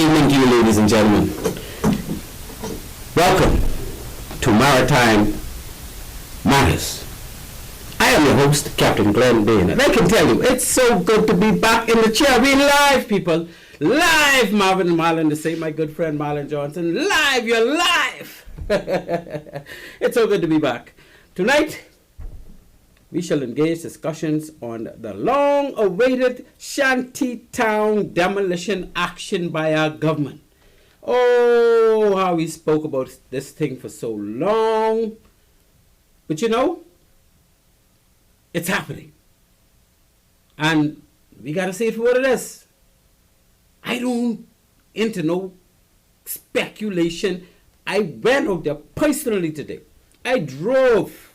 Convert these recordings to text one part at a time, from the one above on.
evening to you, ladies and gentlemen. Welcome to Maritime Matters. I am your host, Captain Glenn Bain, and I can tell you, it's so good to be back in the chair. We're live, people. Live, Marvin and Marlon, to say my good friend Marlon Johnson. Live, you're live. It's so good to be back. Tonight, we shall engage discussions on the long-awaited Shanty Town demolition action by our government. Oh, how we spoke about this thing for so long. But you know, it's happening. And we got to see it for what it is. I don't into no speculation. I went out there personally today. I drove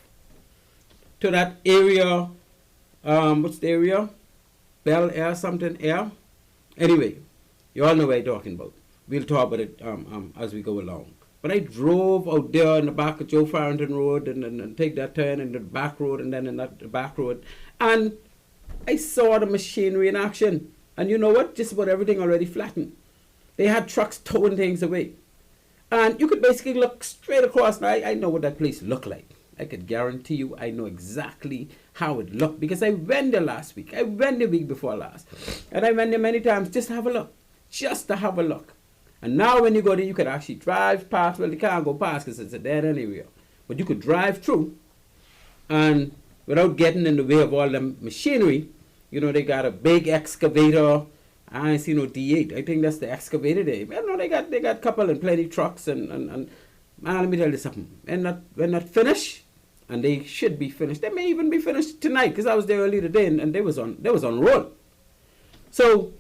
to that area, what's the area? Bel Air, something Air. Anyway, you all know what I'm talking about. We'll talk about it as we go along. But I drove out there in the back of Joe Farrington Road and take that turn in the back road and then in that back road. And I saw the machinery in action. And you know what? Just about everything already flattened. They had trucks towing things away. And you could basically look straight across. Now, I know what that place looked like. I could guarantee you I know exactly how it looked because I went there last week. I went the week before last. And I went there many times just to have a look. Just to have a look. And now when you go there, you could actually drive past. Well, you can't go past because it's a dead end area. But you could drive through and without getting in the way of all the machinery. You know, they got a big excavator. I ain't seen no D8. I think that's the excavator there. Well, no, they got a couple and plenty trucks and man, let me tell you something. When that finished, and they should be finished. They may even be finished tonight because I was there earlier today and they was on roll. So,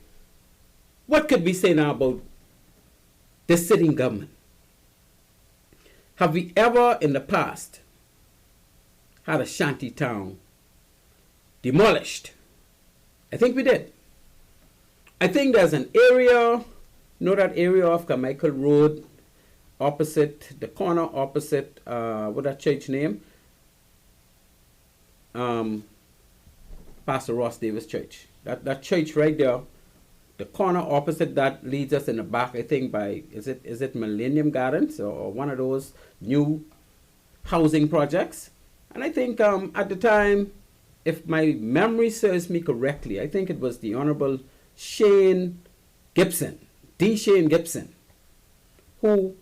what could we say now about the sitting government? Have we ever in the past had a shanty town demolished? I think we did. I think there's an area, you know that area off Carmichael Road, opposite, the corner opposite, what that church name? Pastor Ross Davis Church. That church right there, the corner opposite that leads us in the back, I think by, is it Millennium Gardens or one of those new housing projects? And I think at the time, if my memory serves me correctly, I think it was the Honorable Shane Gibson, D. Shane Gibson, who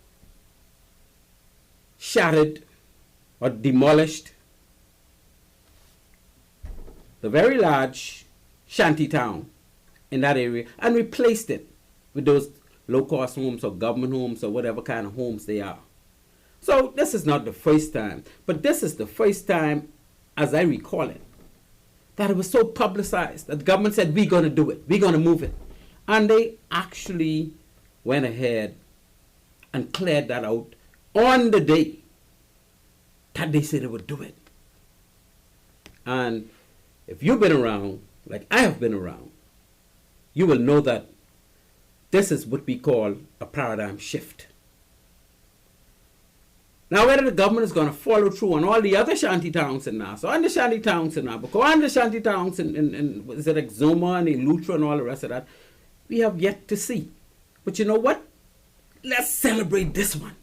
shattered or demolished the very large shanty town in that area and replaced it with those low-cost homes or government homes or whatever kind of homes they are. So this is not the first time, but this is the first time, as I recall it, that it was so publicized that the government said, we're going to do it, we're going to move it. And they actually went ahead and cleared that out on the day that they said they would do it. And if you've been around, like I have been around, you will know that this is what we call a paradigm shift. Now, whether the government is going to follow through on all the other shanty towns in Nassau, and the shanty towns in Nabucco, and the shanty towns in is it Exuma and Eleuthera and all the rest of that, we have yet to see. But you know what? Let's celebrate this one.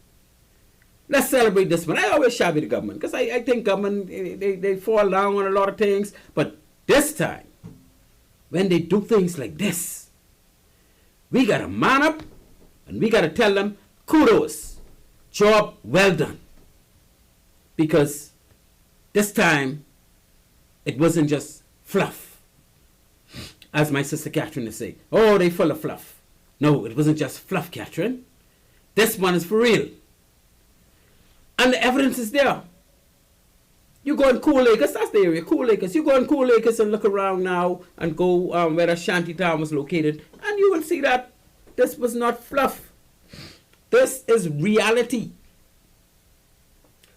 Let's celebrate this one. I always shabby the government because I think government, they fall down on a lot of things. But this time, when they do things like this, we got to man up and we got to tell them, kudos, job well done. Because this time, it wasn't just fluff. As my sister Catherine would say, oh, they full of fluff. No, it wasn't just fluff, Catherine. This one is for real. And the evidence is there. You go in Cool Acres, that's the area, Cool Acres. You go in Cool Acres and look around now and go where the shanty town was located, and you will see that this was not fluff. This is reality.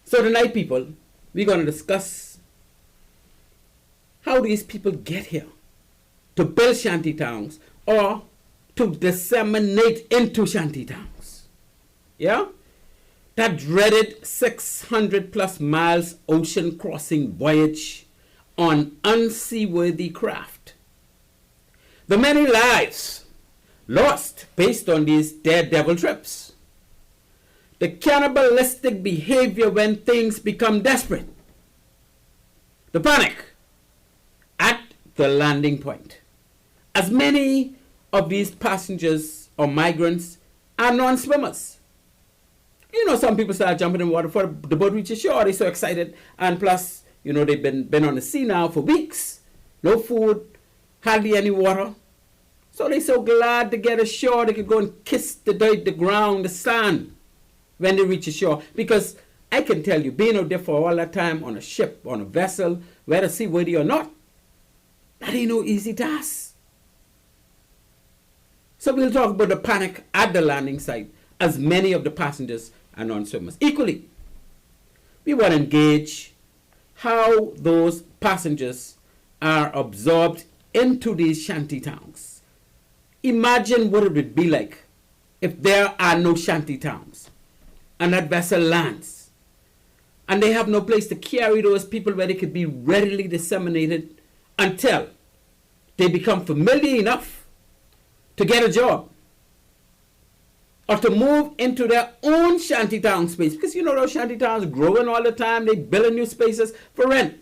So tonight, people, we're going to discuss how these people get here to build shanty towns or to disseminate into shanty towns. Yeah? That dreaded 600 plus miles ocean crossing voyage on unseaworthy craft. The many lives lost based on these daredevil trips. The cannibalistic behavior when things become desperate. The panic at the landing point. As many of these passengers or migrants are non-swimmers. You know, some people start jumping in water before the boat reaches shore. They're so excited. And plus, you know, they've been on the sea now for weeks. No food, hardly any water. So they're so glad to get ashore. They can go and kiss the dirt, the ground, the sand when they reach ashore. Because I can tell you, being out there for all that time on a ship, on a vessel, whether seaworthy or not, that ain't no easy task. So we'll talk about the panic at the landing site, as many of the passengers are non-swimmers. Equally, we want to engage how those passengers are absorbed into these shanty towns. Imagine what it would be like if there are no shanty towns and that vessel lands and they have no place to carry those people where they could be readily disseminated until they become familiar enough to get a job or to move into their own shanty town space. Because you know those shanty towns growing all the time. They building new spaces for rent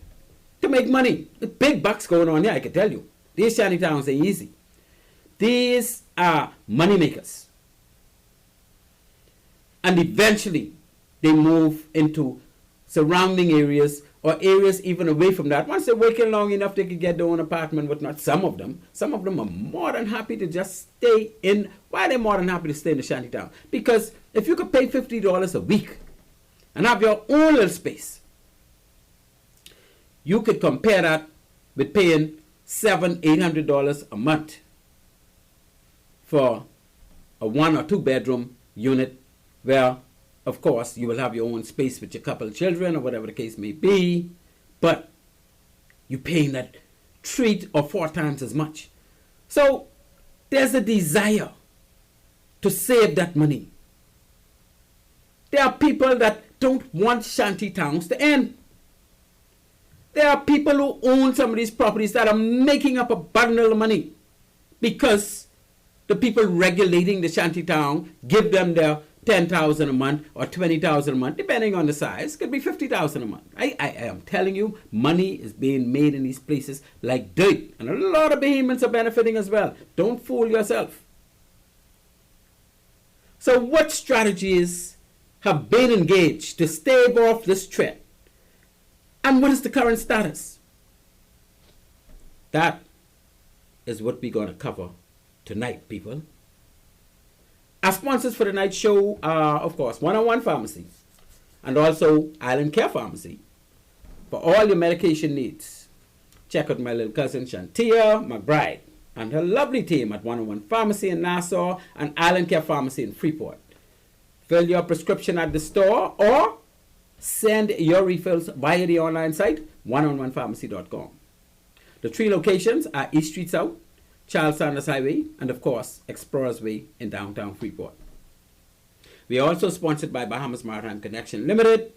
to make money. The big bucks going on here, I can tell you. These shanty towns ain't easy. These are money makers. And eventually they move into surrounding areas or areas even away from that. Once they're working long enough, they can get their own apartment, whatnot. Some of them are more than happy to just stay in. Why are they more than happy to stay in the shanty town? Because if you could pay $50 a week and have your own little space, you could compare that with paying $700-800 a month for a 1 or 2 bedroom unit where, of course, you will have your own space with your couple of children or whatever the case may be, but you're paying that 3 or 4 times as much. So there's a desire to save that money. There are people that don't want shanty towns to end. There are people who own some of these properties that are making up a bundle of money because the people regulating the shanty town give them their $10,000 a month or $20,000 a month, depending on the size. It could be $50,000 a month. I am telling you, money is being made in these places like dirt. And a lot of Bahamians are benefiting as well. Don't fool yourself. So what strategies have been engaged to stave off this threat? And what is the current status? That is what we're going to cover tonight, people. Our sponsors for tonight's show are, of course, One-on-One Pharmacy and also Island Care Pharmacy for all your medication needs. Check out my little cousin Shantia McBride and her lovely team at One-on-One Pharmacy in Nassau and Island Care Pharmacy in Freeport. Fill your prescription at the store or send your refills via the online site, oneononepharmacy.com. The 3 locations are East Street South, Charles Sanders Highway, and of course, Explorers Way in downtown Freeport. We are also sponsored by Bahamas Maritime Connection Limited.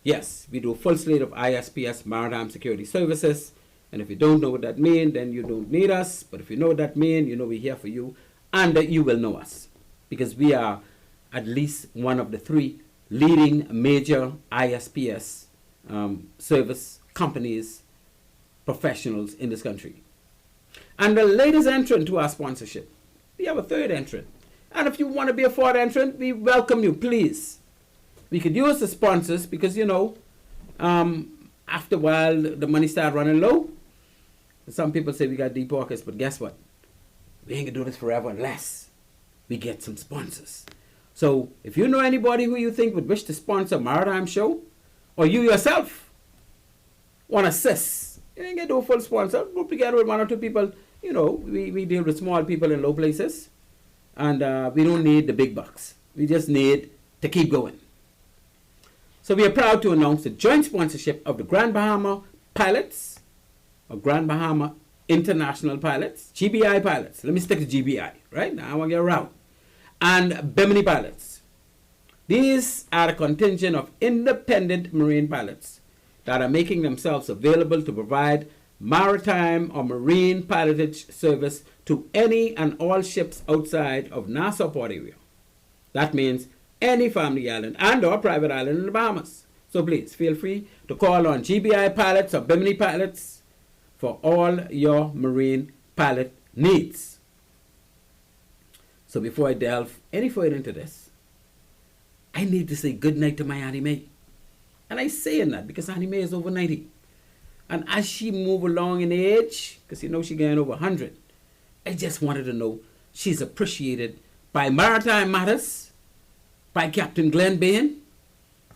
Yes, we do a full slate of ISPS maritime security services. And if you don't know what that means, then you don't need us. But if you know what that means, you know we're here for you. And you will know us. Because we are at least one of the 3 leading major ISPS service companies, professionals in this country. And the latest entrant to our sponsorship, we have a 3rd entrant. And if you want to be a 4th entrant, we welcome you, please. We could use the sponsors because, you know, after a while, the money started running low. Some people say we got deep pockets, but guess what? We ain't going to do this forever unless we get some sponsors. So if you know anybody who you think would wish to sponsor Maritime Show, or you yourself want to assist, you ain't going to do a full sponsor. Group together with 1 or 2 people. You know, we deal with small people in low places. And we don't need the big bucks. We just need to keep going. So we are proud to announce the joint sponsorship of the Grand Bahama Pilots, or Grand Bahama International Pilots, GBI Pilots. Let me stick to GBI, right? Now I want to get around. And Bimini Pilots. These are a contingent of independent marine pilots that are making themselves available to provide maritime or marine pilotage service to any and all ships outside of Nassau Port area. That means any family island and or private island in the Bahamas. So please feel free to call on GBI pilots or Bimini pilots for all your marine pilot needs. So before I delve any further into this, I need to say good night to my Auntie May. And I say that because Auntie May is over 90. And as she move along in age, because you know she getting over 100, I just wanted to know she's appreciated by Maritime Matters, by Captain Glenn Bain,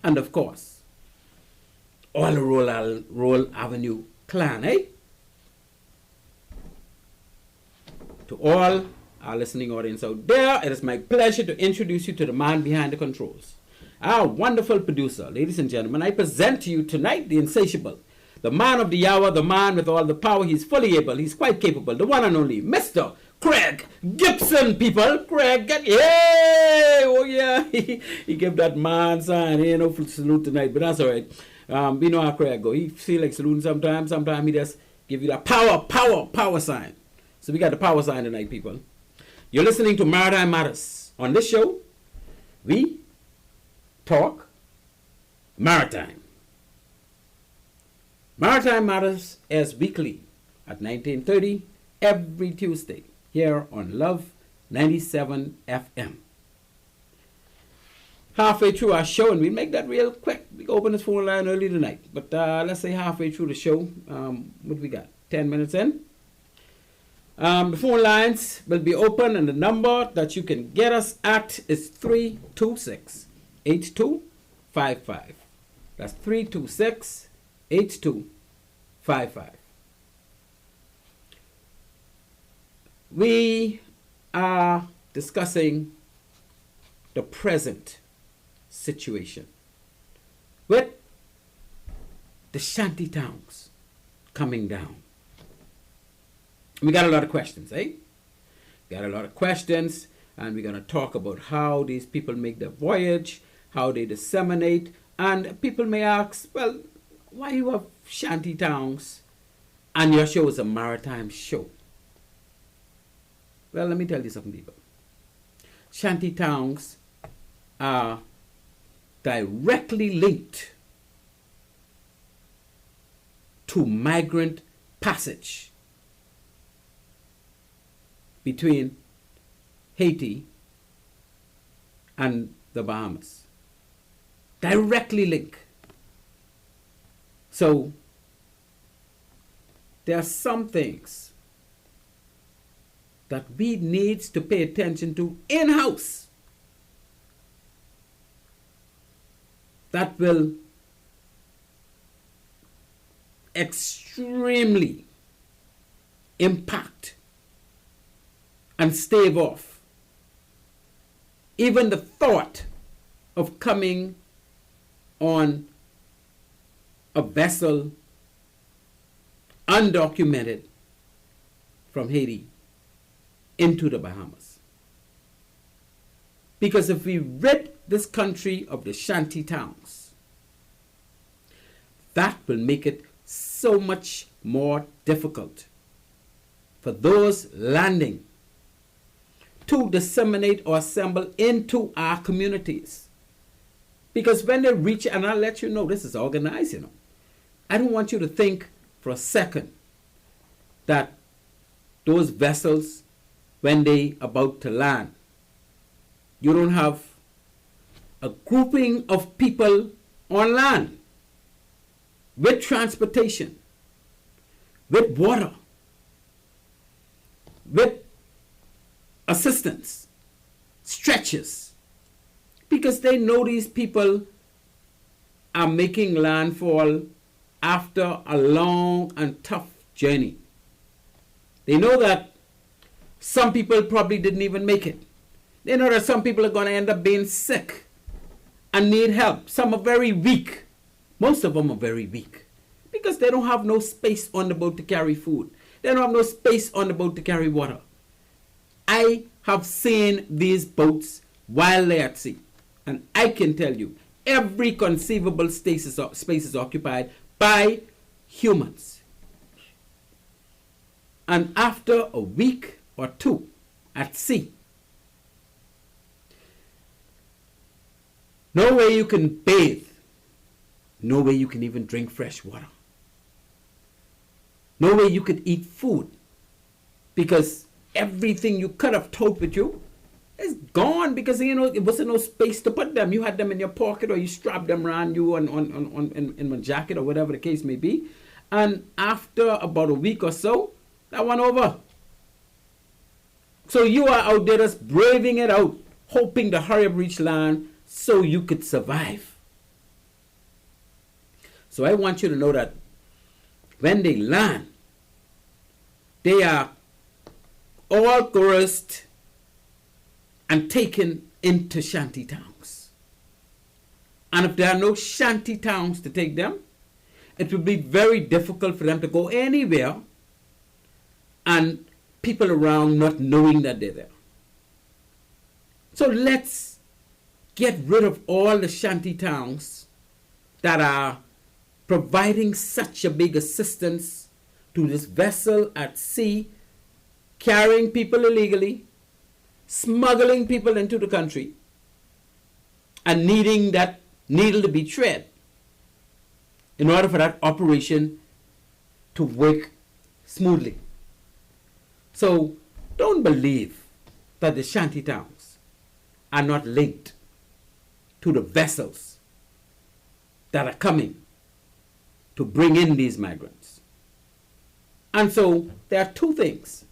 and of course, all the Royal Avenue clan, eh? To all our listening audience out there, it is my pleasure to introduce you to the man behind the controls. Our wonderful producer, ladies and gentlemen, I present to you tonight the insatiable, the man of the hour, the man with all the power. He's fully able, he's quite capable, the one and only Mr. Craig Gibson, people. Craig, yay! Oh yeah, he gave that man sign. He ain't no salute tonight, but that's all right. We know how Craig go. He feel like saluting sometimes. Sometimes he just give you that power sign. So we got the power sign tonight, people. You're listening to Maritime Matters. On this show, we talk maritime. Maritime Matters airs weekly at 19:30 every Tuesday here on Love 97 FM. Halfway through our show, and we'll make that real quick. We open this phone line early tonight, but let's say halfway through the show, what we got? 10 minutes in. The phone lines will be open, and the number that you can get us at is 326-8255. That's 326-8255. We are discussing the present situation with the Shanty Towns coming down. We got a lot of questions, eh? Got a lot of questions, and we're going to talk about how these people make their voyage, how they disseminate, and people may ask, well, why you have Shanty Towns and your show is a maritime show? Well, let me tell you something, people. Shanty Towns are directly linked to migrant passage between Haiti and the Bahamas. Directly linked. So there are some things that we need to pay attention to in-house that will extremely impact and stave off even the thought of coming on a vessel undocumented from Haiti into the Bahamas. Because if we rid this country of the Shanty Towns, that will make it so much more difficult for those landing to disseminate or assemble into our communities. Because when they reach, and I'll let you know, this is organized, you know. I don't want you to think for a second that those vessels, when they about to land, you don't have a grouping of people on land with transportation, with water, with assistance, stretches, because they know these people are making landfall after a long and tough journey. They know that some people probably didn't even make it. They know that some people are going to end up being sick and need help. Some are very weak. Most of them are very weak because they don't have no space on the boat to carry food. They don't have no space on the boat to carry water. I have seen these boats while they're at sea, and I can tell you every conceivable space is occupied by humans. And after a week or two at sea, no way you can bathe, no way you can even drink fresh water, no way you could eat food, because everything you could have told with you is gone, because it wasn't no space to put them. You had them in your pocket, or you strapped them around you in my jacket, or whatever the case may be. And after about a week or so, that went over. So you are out there just braving it out, hoping to hurry up reach land so you could survive. So I want you to know that when they land, they are all coerced and taken into shanty towns. And if there are no shanty towns to take them, it will be very difficult for them to go anywhere and people around not knowing that they're there. So let's get rid of all the shanty towns that are providing such a big assistance to this vessel at sea, carrying people illegally, smuggling people into the country, and needing that needle to be thread in order for that operation to work smoothly. So don't believe that the shanty towns are not linked to the vessels that are coming to bring in these migrants. And so there are two things,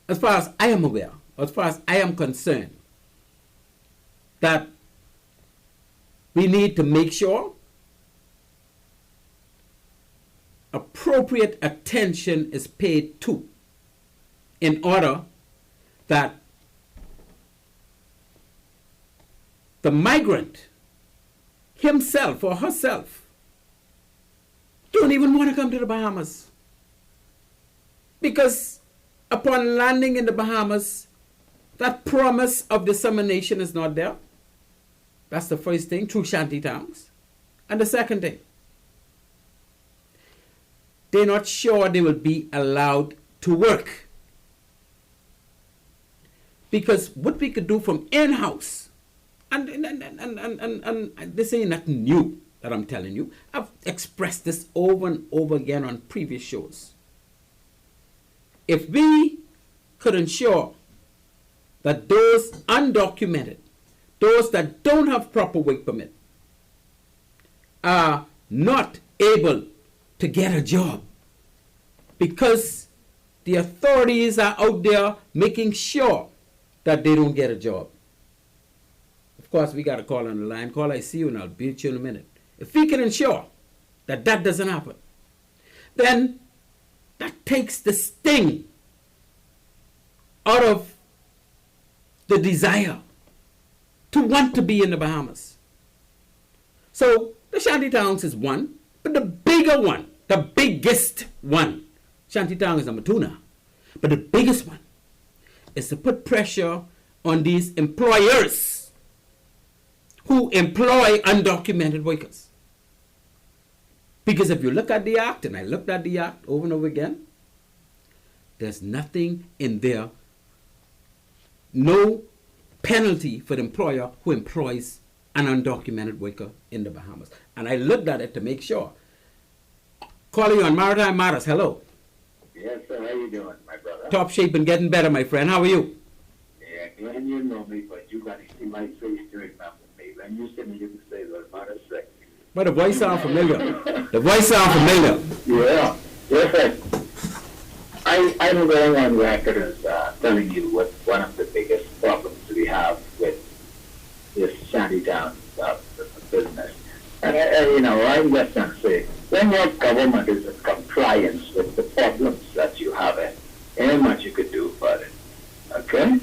as far as I am aware, as far as I am concerned, that we need to make sure appropriate attention is paid to, in order that the migrant himself or herself don't even want to come to the Bahamas. Because upon landing in the Bahamas, that promise of dissemination is not there. That's the first thing, through shanty towns. And the second thing, they're not sure they will be allowed to work. Because what we could do from in-house, and this ain't nothing new that I'm telling you. I've expressed this over and over again on previous shows. If we could ensure that those undocumented, those that don't have proper work permit, are not able to get a job, because the authorities are out there making sure that they don't get a job. Of course, we got a call on the line. Call, I see you, and I'll beat you in a minute. If we can ensure that that doesn't happen, then that takes the sting out of the desire to want to be in the Bahamas. So the shanty towns is one, but the bigger one, the biggest one, shanty town is number 2 now, but the biggest one is to put pressure on these employers who employ undocumented workers. Because if you look at the act, and I looked at the act over and over again, there's nothing in there, no penalty for the employer who employs an undocumented worker in the Bahamas. And I looked at it to make sure. Calling on Maritime Matters, hello. Yes, sir. How you doing, my brother? Top shape and getting better, my friend. How are you? Yeah, Glenn, you know me, but you got to see my face to remember me. When you see me, you can say, well, Matter sexy. But the voice sounds familiar. The voice sounds familiar. Yeah. Yes, I'm going on record as telling you what one of the biggest problems we have with this shanty town business. And, I'm just going to say, when your government is in compliance with the problems that you have, ain't much you could do about it. Okay?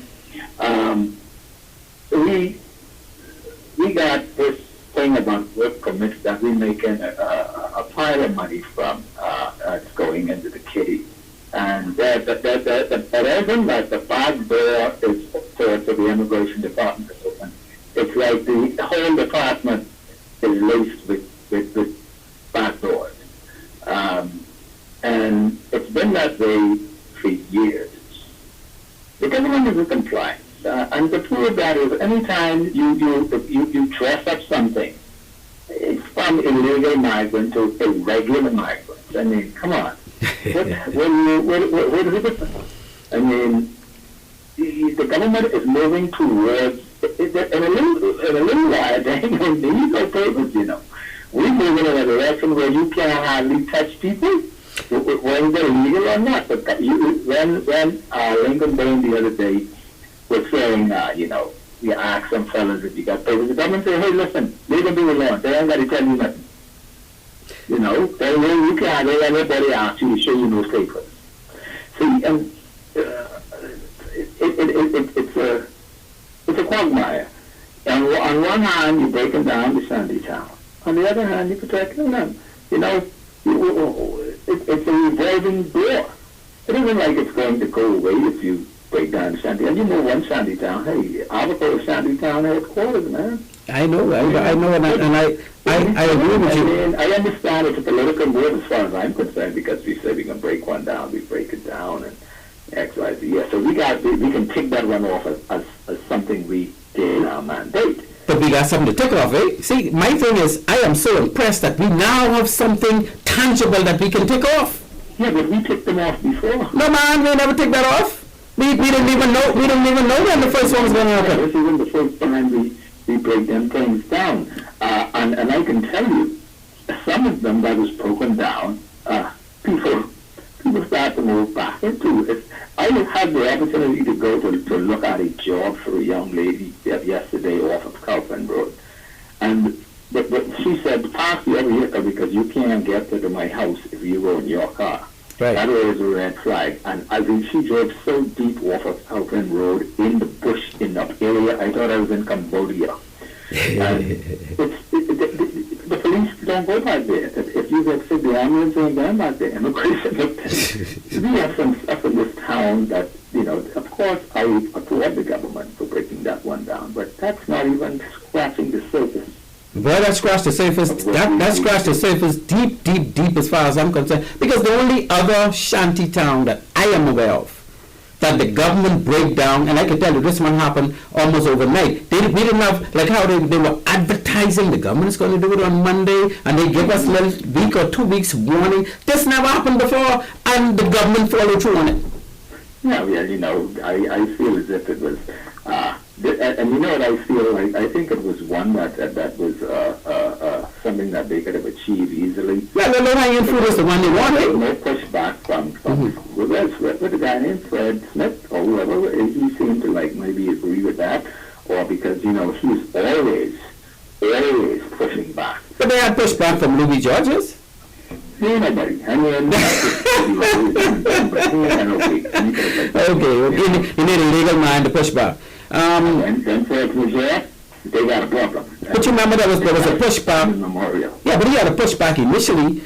We got this thing about work permits that we making a pile of money from that's going into the kitty. And the reason that the back door is to the immigration department is open. It's like the whole department is laced with back doors. The government is in compliance. And the proof of that is anytime you dress up something, it's from illegal migrant to irregular migrants. I mean, come on. What is the difference? I mean, the government is moving towards, in a little while, they ain't going to need no papers, you know. We're moving in a direction where you can't hardly touch people, whether they're legal or not. But when Lincoln Bain the other day was saying, you know, you ask some fellas if you got papers, the government say, hey, listen, leave them be alone. They ain't got to tell you nothing. You know, you can't let anybody ask you to show you those papers. See, it's a quagmire. On one hand, you're breaking down the Shanty Town. On the other hand, you're protecting them. You know, it's a revolving door. It isn't like it's going to go away if you break down the Shanty. And you know one Shanty Town. Hey, Abaco Shanty Town headquarters, man. I know, and I agree with you. I understand it's a political move as far as I'm concerned, because we say we can break one down, we break it down, and X, Y, Z. Yeah, so we can take that one off as something we did in our mandate. But we got something to take off, eh? See, my thing is, I am so impressed that we now have something tangible that we can take off. Yeah, but we took them off before. No, man, we never take that off. We didn't even know. We didn't even know when the first one was going to happen. This isn't the first time we break them things down. And I can tell you, some of them that was broken down, people start to move back into it. I had the opportunity to go to look at a job for a young lady yesterday off of Kaufman Road. And but she said, park the other vehicle because you can't get to my house if you go in your car. Right. That was a red flag. And I mean, she drove so deep off of Kaufman Road in the bush in that area, I thought I was in Cambodia. And the police don't go back there. If you get sick, the Bahamians ain't going back there. Immigration. We have some stuff in this town that, you know, of course I applaud the government for breaking that one down, but that's not even scratching the surface. Well, that scratched the surface. That scratched the surface deep as far as I'm concerned. Because the only other shanty town that I am aware of that the government break down, and I can tell you this one happened almost overnight. We didn't have, like how they were advertising the government is going to do it on Monday, and they give us a little week or 2 weeks warning. This never happened before, and the government followed through on it. Yeah, you know, I feel as if it was, and you know what I feel like? I think it was one that was something that they could have achieved easily. Yeah, the low-hanging fruit is the one they wanted. No pushback from with the guy named Fred Smith or whoever. He seemed to like maybe agree with that, or because, you know, he's always pushing back. But they had pushback from Louis Georges. Yeah, nobody. I mean, okay, you need a legal mind to push back. When Fred was there, they got a problem. But you remember there was a pushback. Memorial. Yeah, but he had a pushback initially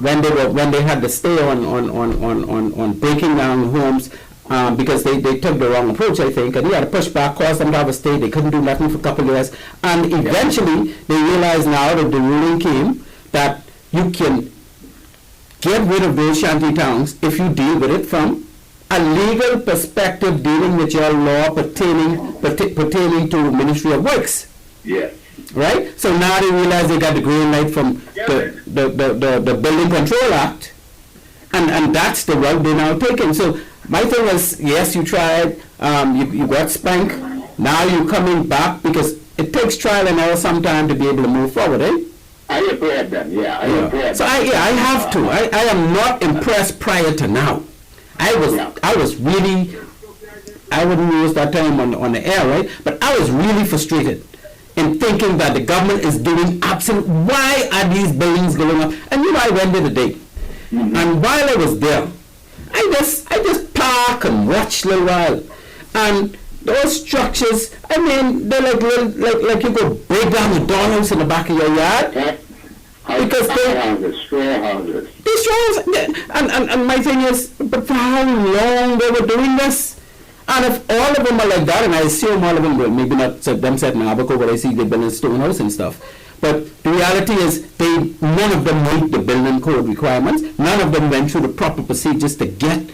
when they had to stay on breaking down homes because they took the wrong approach, I think, and he had a pushback, caused them to have a stay. They couldn't do nothing for a couple of years, and eventually they realized now that the ruling came that you can get rid of those shanty towns if you deal with it from a legal perspective, dealing with your law pertaining to Ministry of Works. Yes. Right? So now they realize they got the green light from the Building Control Act, and that's the route they're now taking. So my thing was, yes, you tried, you got spanked, now you're coming back because it takes trial and error sometime to be able to move forward, eh? I applaud them, yeah. I applaud so them. I have to. I am not impressed prior to now. I was really, I wouldn't use that term on the air, right? But I was really frustrated in thinking that the government is doing why are these buildings going up? And you know, I went there today, and while I was there, I just park and watch a little while, and those structures, I mean, they're like you go break down the dollhouse in the back of your yard. Because straw houses. These straw houses, and my thing is, but for how long they were doing this? And if all of them are like that, and I assume all of them will, maybe not them set in Abaco, but I see they build a stone house and stuff. But the reality is, none of them meet the building code requirements. None of them went through the proper procedures to get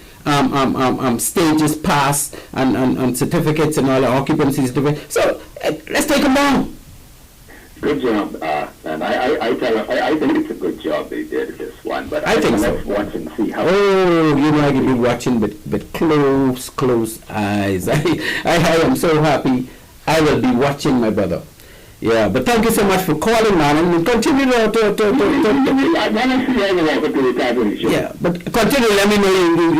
stages passed and certificates and all the occupancy certificates. So let's take them down. Good job, and I think it's a good job they did this one, but I think so. Let's watch and see how. Oh, you know, I can be watching with close eyes. I am so happy. I will be watching, my brother. Yeah, but thank you so much for calling, man, and continue to I want to see all the welcome to the Taboo Show. yeah, but continue. Let me know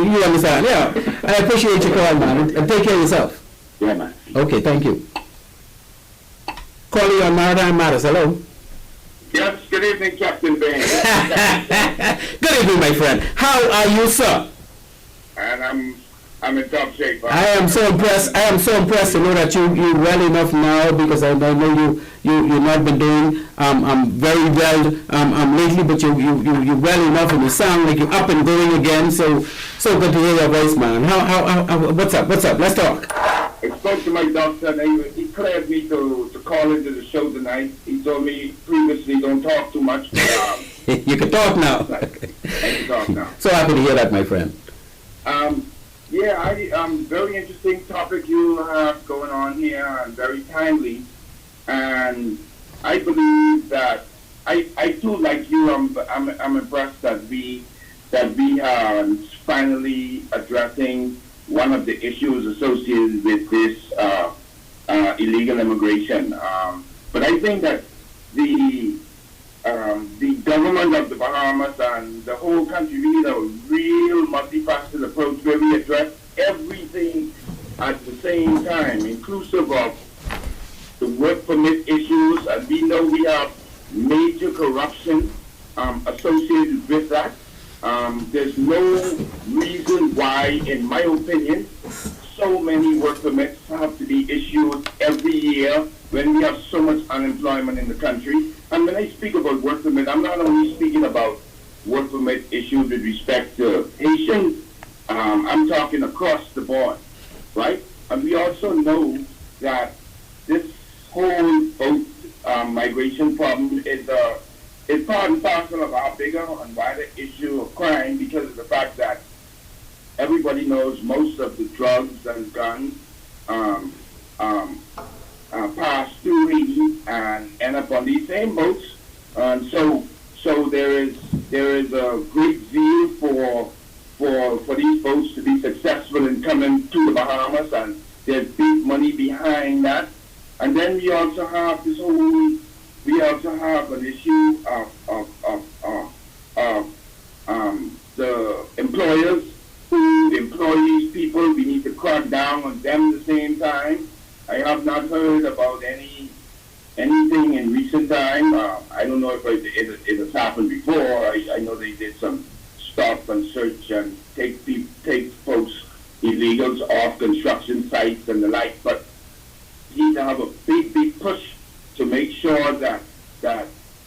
you understand. Yeah, I appreciate your call, man, and take care of yourself. Yeah, man. Okay, thank you. Calling on Maritime Matters. Hello. Yes, good evening, Captain Bain. Good evening, my friend. How are you, sir? And I'm in top shape. I am so impressed. I am so impressed to know that you well enough now, because I know you've not been doing very well lately, but you well enough, and you sound like you're up and going again. So good to hear your voice, man. How what's up? Let's talk. I spoke to my doctor, and he cleared me to call into the show tonight. He told me previously don't talk too much. You can talk now. I can talk now. So happy to hear that, my friend. Yeah, very interesting topic you have going on here, and very timely. And I believe that I too, like you, I'm impressed that we are finally addressing one of the issues associated with this illegal immigration. But I think that the government of the Bahamas and the whole country need a real multifaceted approach where we address everything at the same time, inclusive of the work permit issues, and we know we have major corruption associated with that. There's no reason why, in my opinion, so many work permits have to be issued every year when we have so much unemployment in the country. And when I speak about work permit, I'm not only speaking about work permit issues with respect to Haitians, I'm talking across the board, right? And we also know that this whole boat migration problem is part and parcel of our bigger and wider issue of crime, because of the fact that everybody knows most of the drugs and guns pass through Haiti and end up on these same boats. And so there is a great zeal for these boats to be successful in coming to the Bahamas, and there's big money behind that. And then we also have an issue of the employers who employ these people. We need to crack down on them at the same time. I have not heard about anything in recent time. I don't know if it has happened before. I know they did some stop and search and take folks, illegals, off construction sites and the like, but we need to have a big push to make sure that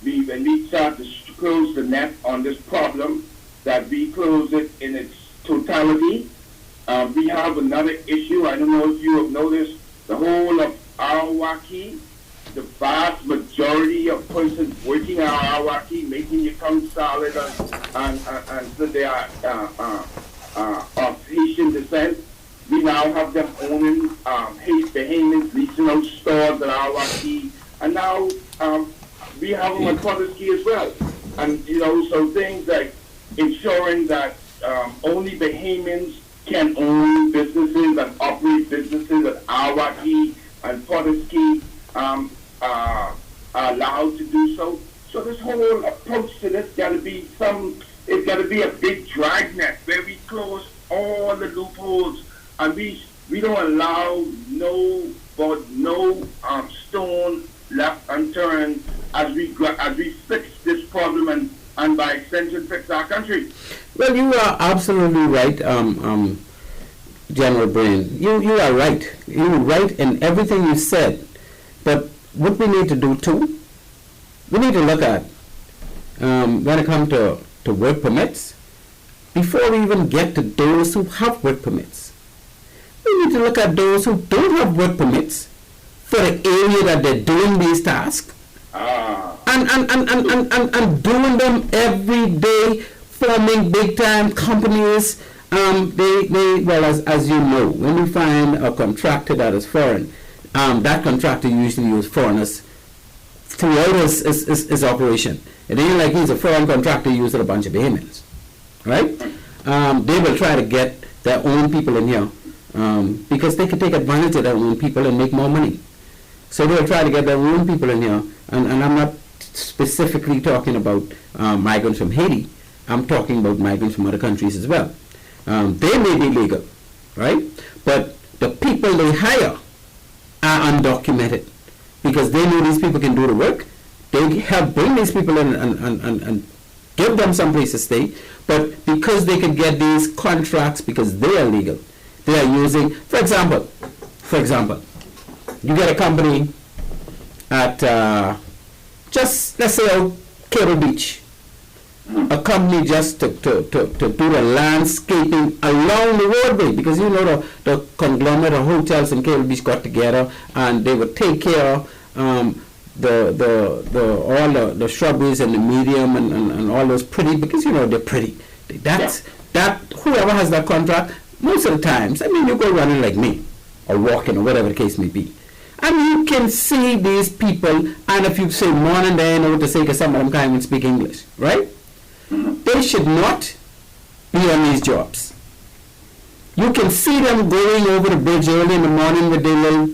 when we start to close the net on this problem, that we close it in its totality. We have another issue. I don't know if you have noticed, the whole of Awaki, the vast majority of persons working at Awaki, making you come solid and so they are of Haitian descent. We now have them owning Bahamians, leasing out stores at Awaki, and now we have them at Podiski as well. And so things like ensuring that only Bahamians can own businesses and operate businesses at Awaki and Podiski are allowed to do so. So this whole approach to this it's got to be a big dragnet where we close all the loopholes, and we don't allow no stone left unturned as we fix this problem and by extension fix our country. Well, you are absolutely right, General Brain. You are right. You're right in everything you said. But what we need to do too, we need to look at when it comes to work permits, before we even get to those who have work permits. We need to look at those who don't have work permits for the area that they're doing these tasks. And doing them every day, forming big time companies Well, as you know, when you find a contractor that is foreign, that contractor usually uses foreigners throughout his operation. It ain't like he's a foreign contractor using a bunch of Bahamians, right? They will try to get their own people in here because they can take advantage of their own people and make more money. So they'll try to get their own people in here, and I'm not specifically talking about migrants from Haiti. I'm talking about migrants from other countries as well. They may be legal, right? But the people they hire are undocumented because they know these people can do the work. They help bring these people in and give them some place to stay. But because they can get these contracts because they are legal, they are using, for example, you get a company at just, let's say, out Cable Beach. A company just to do the landscaping along the roadway, because you know the conglomerate of hotels in Cable Beach got together and they would take care of all the shrubberies and the medium and all those pretty, because you know they're pretty. That whoever has that contract, most of the times, I mean, you go running like me or walking or whatever the case may be, and you can see these people, and if you say morning, they know what to say because some of them can't even speak English, right? They should not be on these jobs. You can see them going over the bridge early in the morning with their little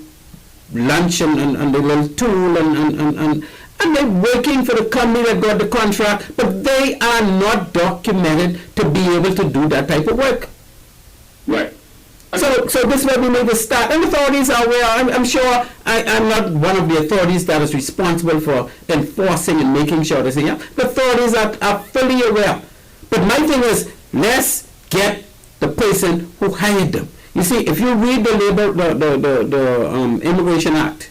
lunch and their little tool and they're working for the company that got the contract, but they are not documented to be able to do that type of work. Right. So this is where we make a start. And authorities are aware. I'm sure I'm not one of the authorities that is responsible for enforcing and making sure this thing. The authorities are fully aware. But my thing is, let's get the person who hired them. You see, if you read the Immigration Act,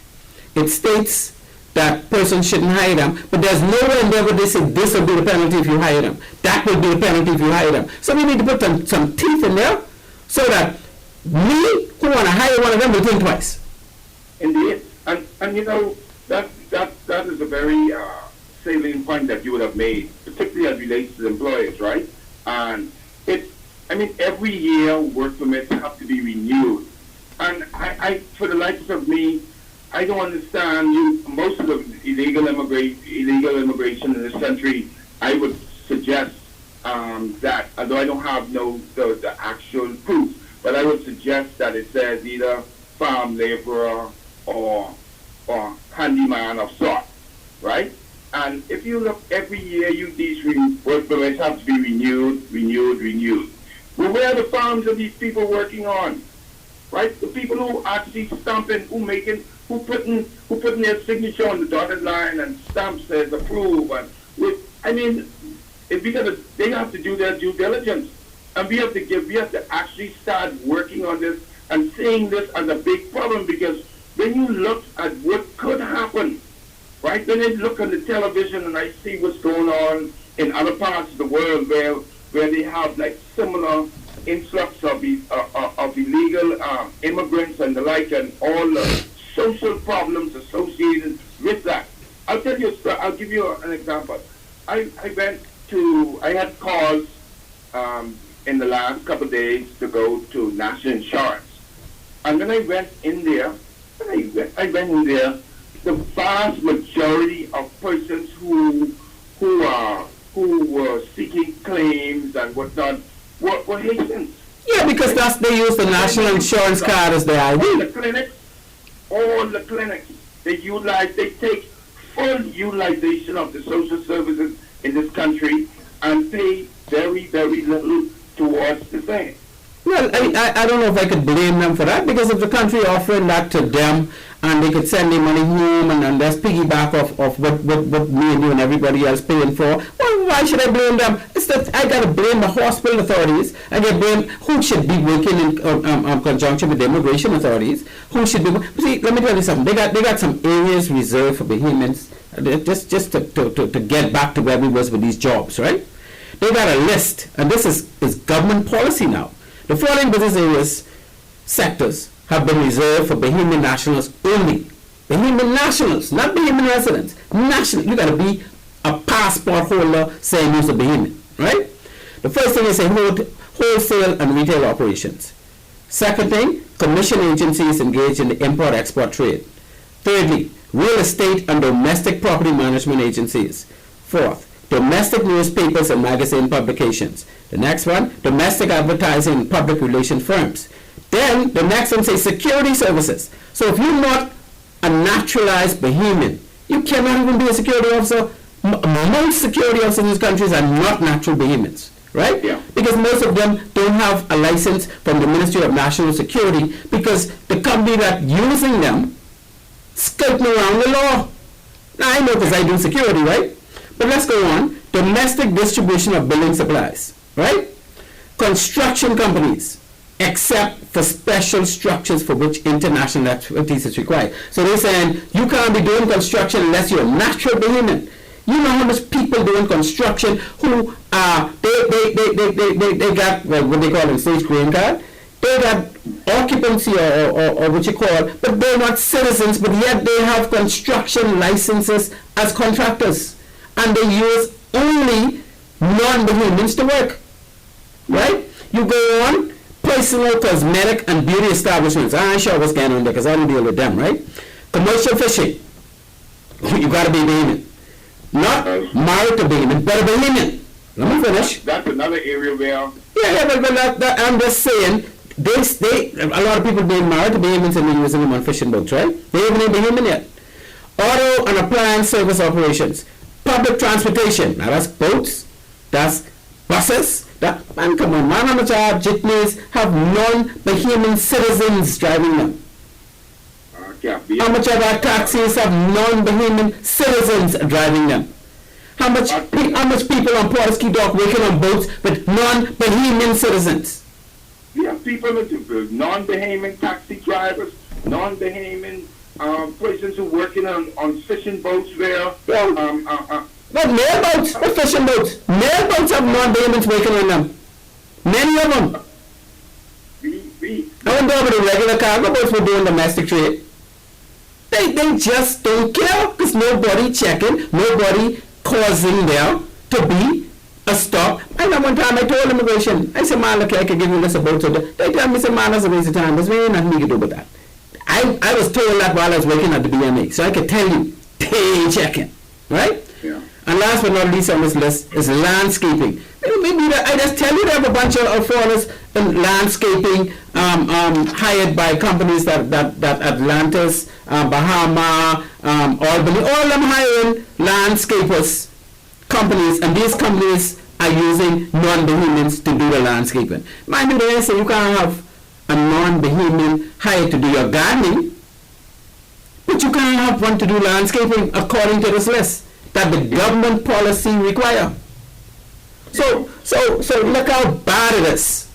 it states that person shouldn't hire them, but there's nowhere in there where they say this will be the penalty if you hire them. That will be the penalty if you hire them. So we need to put some teeth in there so that me, who want to hire one of them, will think twice. Indeed. And you know, that is a very salient point that you would have made, particularly as relates to the employers, right? And every year work permits have to be renewed. And I for the likes of me, I don't understand most of the illegal immigration in this country. I would suggest that, although I don't have the actual proof, but I would suggest that it says either farm laborer or handyman of sort, right? And if you look every year, these work permits have to be renewed. Well, where are the farms of these people working on? Right? The people who actually stamping, who putting their signature on the dotted line and stamp says approve. They have to do their due diligence. And we have to actually start working on this and seeing this as a big problem, because when you look at what could happen, right? When I look on the television and I see what's going on in other parts of the world where they have like similar influx of illegal immigrants and the like, and all the social problems associated with that. I'll give you an example. I had calls in the last couple of days to go to National Insurance. And when I went in there, the vast majority of persons who were seeking claims and whatnot were Haitians. Yeah, because they use the National Insurance card as their ID. All the clinics, they take full utilization of the social services in this country and pay very, very little towards the same. Well, I don't know if I could blame them for that, because if the country offering that to them and they could send their money home and let's piggyback off what me and you and everybody else paying for, well, why should I blame them? I got to blame the hospital authorities. I got to blame who should be working in conjunction with the immigration authorities. Who should be? See, let me tell you something. They got some areas reserved for Bahamians, just to get back to where we was with these jobs, right? They got a list, and this is government policy now. The following business areas, sectors, have been reserved for Bahamian nationals only. Bahamian nationals, not Bahamian residents. National. You got to be a passport holder saying you're a Bahamian, right? The first thing is say wholesale and retail operations. Second thing, commission agencies engaged in the import-export trade. Thirdly, real estate and domestic property management agencies. Fourth, domestic newspapers and magazine publications. The next one, domestic advertising and public relation firms. Then the next one says security services. So if you're not a naturalized Bahamian, you cannot even be a security officer. Most security officers in these countries are not natural Bahamians, right? Yeah. Because most of them don't have a license from the Ministry of National Security because the company that using them skirting around the law. Now I know because I do security, right? But let's go on. Domestic distribution of building supplies, right? Construction companies, except for special structures for which international expertise is required. So they're saying you can't be doing construction unless you're a natural Bahamian. You know how much people doing construction who are they got what they call a stage green card. They got occupancy or what you call, but they're not citizens, but yet they have construction licenses as contractors, and they use only non-Bahamians to work. Right? You go on. Personal cosmetic and beauty establishments. I ain't sure what's going on there because I don't deal with them, right? Commercial fishing. You gotta be Bahamian. Not married to Bahamian, but a Bahamian. Let me finish. That's another area where. Yeah, but I'm just saying, a lot of people being married to Bahamians and they're using them on fishing boats, right? They haven't even Bahamian yet. Auto and appliance service operations. Public transportation. Now that's boats, that's buses. Man, come on, man, how much our jitneys have non-Bahamian citizens driving them? How much of our taxis have non-Bahamian citizens driving them? How much people on Portsky Dock working on boats with non-Bahamian citizens? We have people, non-Bahamian taxi drivers, non-Bahamian persons who working on fishing boats there. Yeah. But mail boats, or fishing boats. Mail boats have non-Bahamians working on them. Many of them. I went over the regular cargo boats were doing domestic trade. They just don't care because nobody checking, nobody causing there to be a stop. I know one time I told immigration, I said, man, look, I can give you this about so they tell me, man, that's a waste of time. There's really nothing you can do with that. I was told that while I was working at the BMA, so I could tell you, they ain't checking, right? Yeah. And last but not least on this list is landscaping. Maybe I just tell you they have a bunch of foreigners in landscaping hired by companies that Atlantis, Bahama, Albany, all of them hiring landscapers companies, and these companies are using non-Bahamians to do the landscaping. Mind you, they say you can't have a non-Bahamian hired to do your gardening, but you can't have one to do landscaping according to this list that the government policy require. So look how bad it is.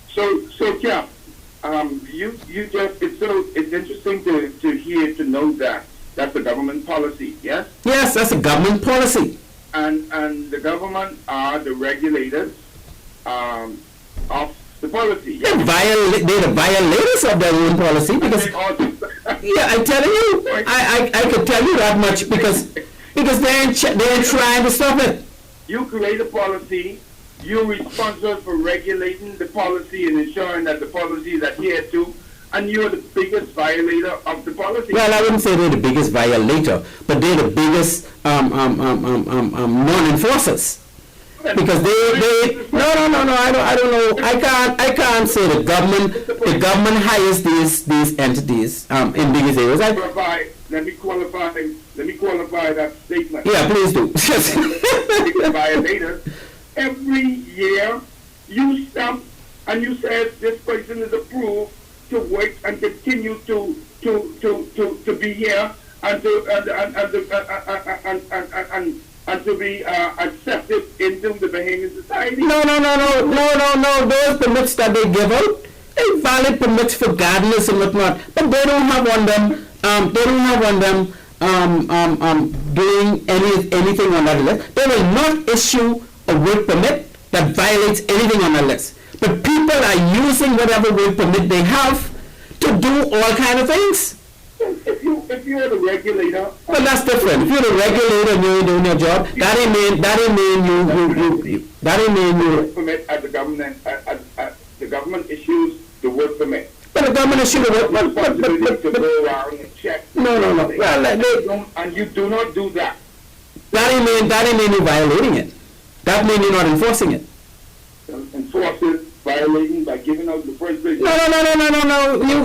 So Cap, you just it's interesting to know that that's a government policy, yes? Yes, that's a government policy. And the government are the regulators of the policy. They're the violators of their own policy because yeah, I'm telling you, I could tell you that much because they're trying to stop it. You create a policy, you're responsible for regulating the policy and ensuring that the policy is adhered to, and you're the biggest violator of the policy. Well, I wouldn't say they're the biggest violator, but they're the biggest non-enforcers. Because no, I don't know. I can't say the government hires these entities in these areas. Let me qualify that statement. Yeah, please do. Violators. Every year you stamp and you say this person is approved to work and continue to be here and to be accepted into the Bahamian society. No. Those permits that they give out, they valid permits for gardeners and whatnot, but they don't have on them. Doing anything on that list. They will not issue a work permit that violates anything on that list. But people are using whatever work permit they have to do all kind of things. if you're the regulator. But that's different. If you're the regulator and you ain't doing your job, that ain't mean you. Permit at the government, the government issues the work permit. But the government issues the work Responsibility to go around and check. No. Well, and you do not do that. That ain't mean you're violating it. That means you're not enforcing it. Enforce it, violating by giving out the first place. No.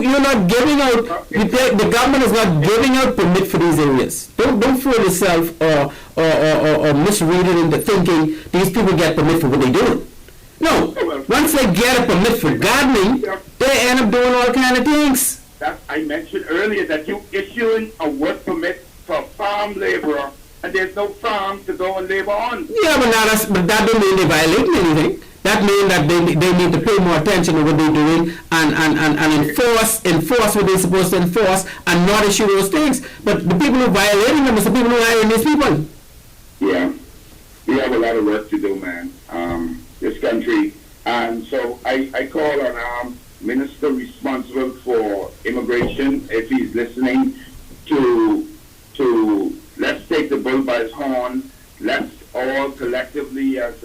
You're not giving out. The government is not giving out permit for these areas. Don't fool yourself or misread it into thinking these people get permit for what they do. No. Once they get a permit for gardening, they end up doing all kind of things. That I mentioned earlier that you issuing a work permit for a farm laborer, and there's no farm to go and labor on. Yeah, but that don't mean they're violating anything. That means that they need to pay more attention to what they're doing and enforce what they're supposed to enforce and not issue those things. But the people who are violating them is the people who are hiring these people. Yeah, we have a lot of work to do, man. This country, and so I call on minister responsible for immigration, if he's listening, to let's take the bull by his horn. Let's all collectively, as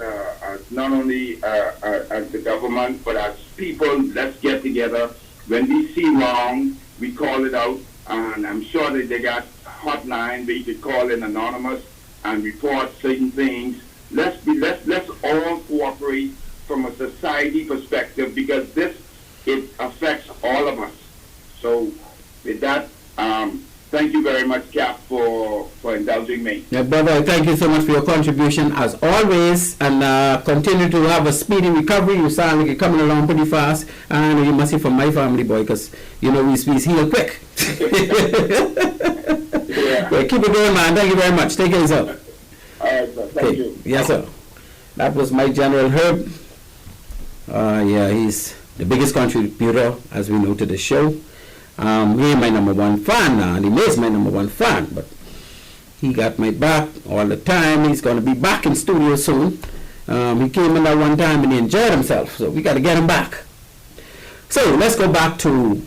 not only as the government, but as people, let's get together. When we see wrong, we call it out, and I'm sure that they got hotline where you could call in anonymous and report certain things. Let's all cooperate from a society perspective, because it affects all of us. So with that, thank you very much, Cap, for indulging me. Yeah, brother, thank you so much for your contribution as always, and continue to have a speedy recovery. You sound like you're coming along pretty fast, and you must be from my family, boy, because we heal quick. Yeah, keep it going, man. Thank you very much. Take care of yourself. All right, sir. Thank you. Yes, sir. That was my General Herb. Yeah, he's the biggest contributor, as we know, to the show. He ain't my number one fan now, and he is my number one fan, but he got my back all the time. He's going to be back in studio soon. He came in that one time and he enjoyed himself, so we got to get him back. So let's go back to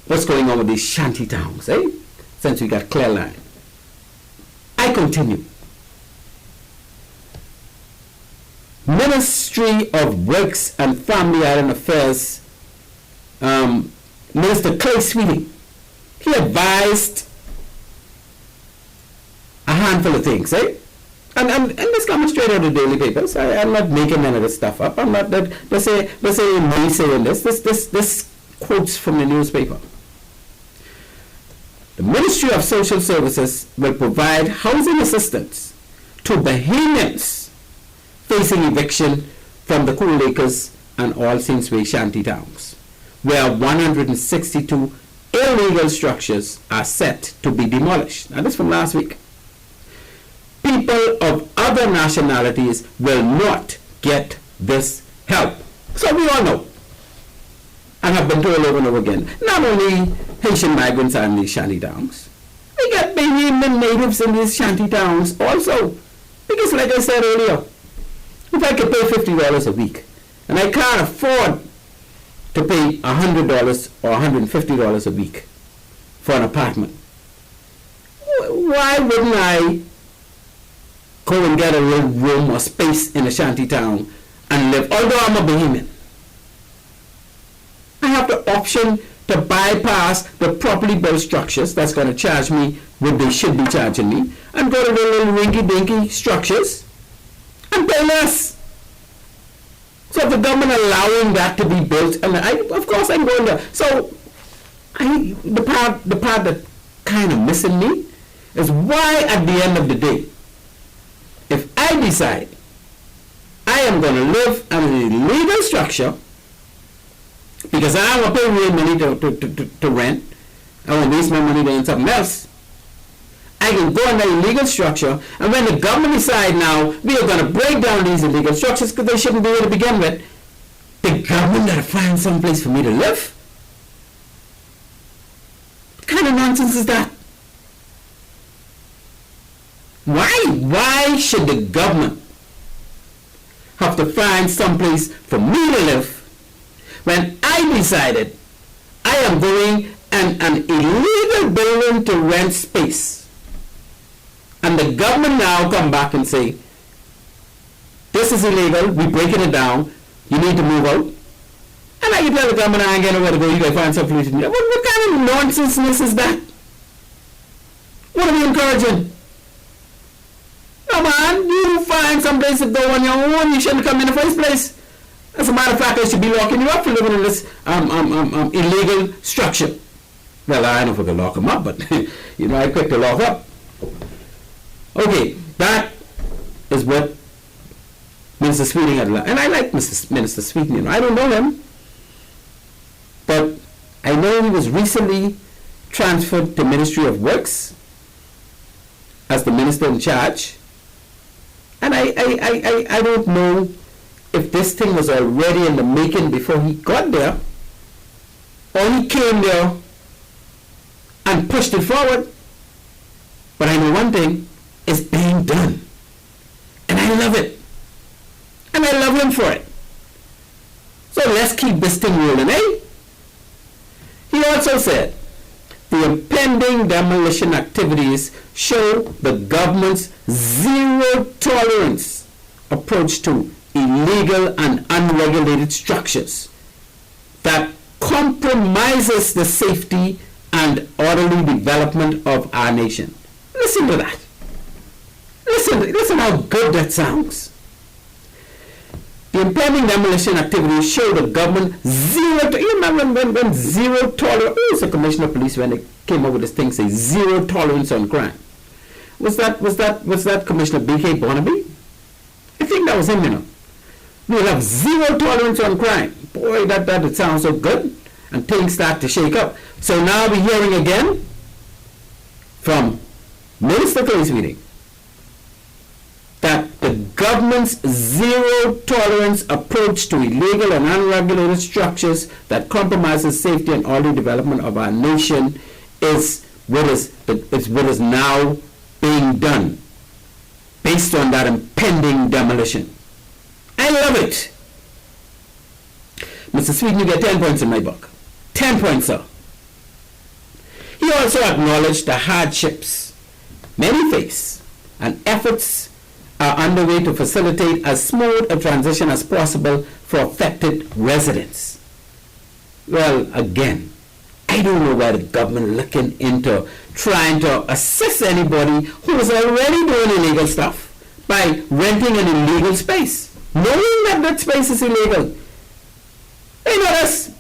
what's going on with these shanty towns, since we got clear line. I continue. Ministry of Works and Family Island Affairs, Minister Clay Sweeting, he advised a handful of things, And this comes straight out of the daily papers. I'm not making none of this stuff up. I'm not that they say me saying this. This quotes from the newspaper. The Ministry of Social Services will provide housing assistance to Bahamians facing eviction from the Cool Acres and All Saints Way shanty towns, where 162 illegal structures are set to be demolished. Now, this from last week. People of other nationalities will not get this help. So we all know, and have been told over and over again, not only Haitian migrants are in these shanty towns, we get Bahamian natives in these shanty towns also. Because like I said earlier, if I could pay $50 a week, and I can't afford to pay $100 or $150 a week for an apartment, why wouldn't I go and get a little room or space in a shanty town and live? Although I'm a Bahamian, I have the option to bypass the properly built structures that's going to charge me what they should be charging me, and go to the little rinky-dinky structures and pay less. So if the government allowing that to be built, and of course I'm going there. So the part that kind of missing me is why at the end of the day, if I decide I am going to live in an illegal structure because I don't want to pay real money to rent, I want to waste my money doing something else, I can go in the illegal structure, and when the government decide now we are going to break down these illegal structures because they shouldn't be here to begin with, the government got to find some place for me to live? What kind of nonsense is that? Why should the government have to find some place for me to live when I decided I am going an illegal building to rent space, and the government now come back and say, this is illegal, we're breaking it down, you need to move out. And I can tell the government, I ain't getting nowhere to go, you gotta find some solution. What kind of nonsenseness is that? What are we encouraging? No man, you find some place to go on your own, you shouldn't come in the first place. As a matter of fact, they should be locking you up for living in this illegal structure. Well, I don't know if we can lock them up, but I'm quick to lock up. Okay, that is what Minister Sweeting had. And I like Minister Sweeting, I don't know him, but I know he was recently transferred to Ministry of Works as the minister in charge. And I don't know if this thing was already in the making before he got there, or he came there and pushed it forward. But I know one thing, it's being done. And I love it. And I love him for it. So let's keep this thing rolling, eh? He also said, the impending demolition activities show the government's zero tolerance approach to illegal and unregulated structures that compromises the safety and orderly development of our nation. Listen to that. Listen how good that sounds. The impending demolition activities show the government zero. You remember when zero tolerance? Who was the commissioner of police when they came up with this thing? Say zero tolerance on crime. Was that Commissioner B.K. Barnaby? I think that was him. We'll have zero tolerance on crime. Boy, that sounds so good. And things start to shake up. So now we're hearing again from Minister Clay Sweeting that the government's zero tolerance approach to illegal and unregulated structures that compromises safety and orderly development of our nation is what is now being done based on that impending demolition. I love it. Mr. Sweeten, you get 10 points in my book. 10 points, sir. He also acknowledged the hardships many face and efforts are underway to facilitate as smooth a transition as possible for affected residents. Well, again, I don't know why the government looking into trying to assist anybody who is already doing illegal stuff by renting an illegal space, knowing that that space is illegal. They notice.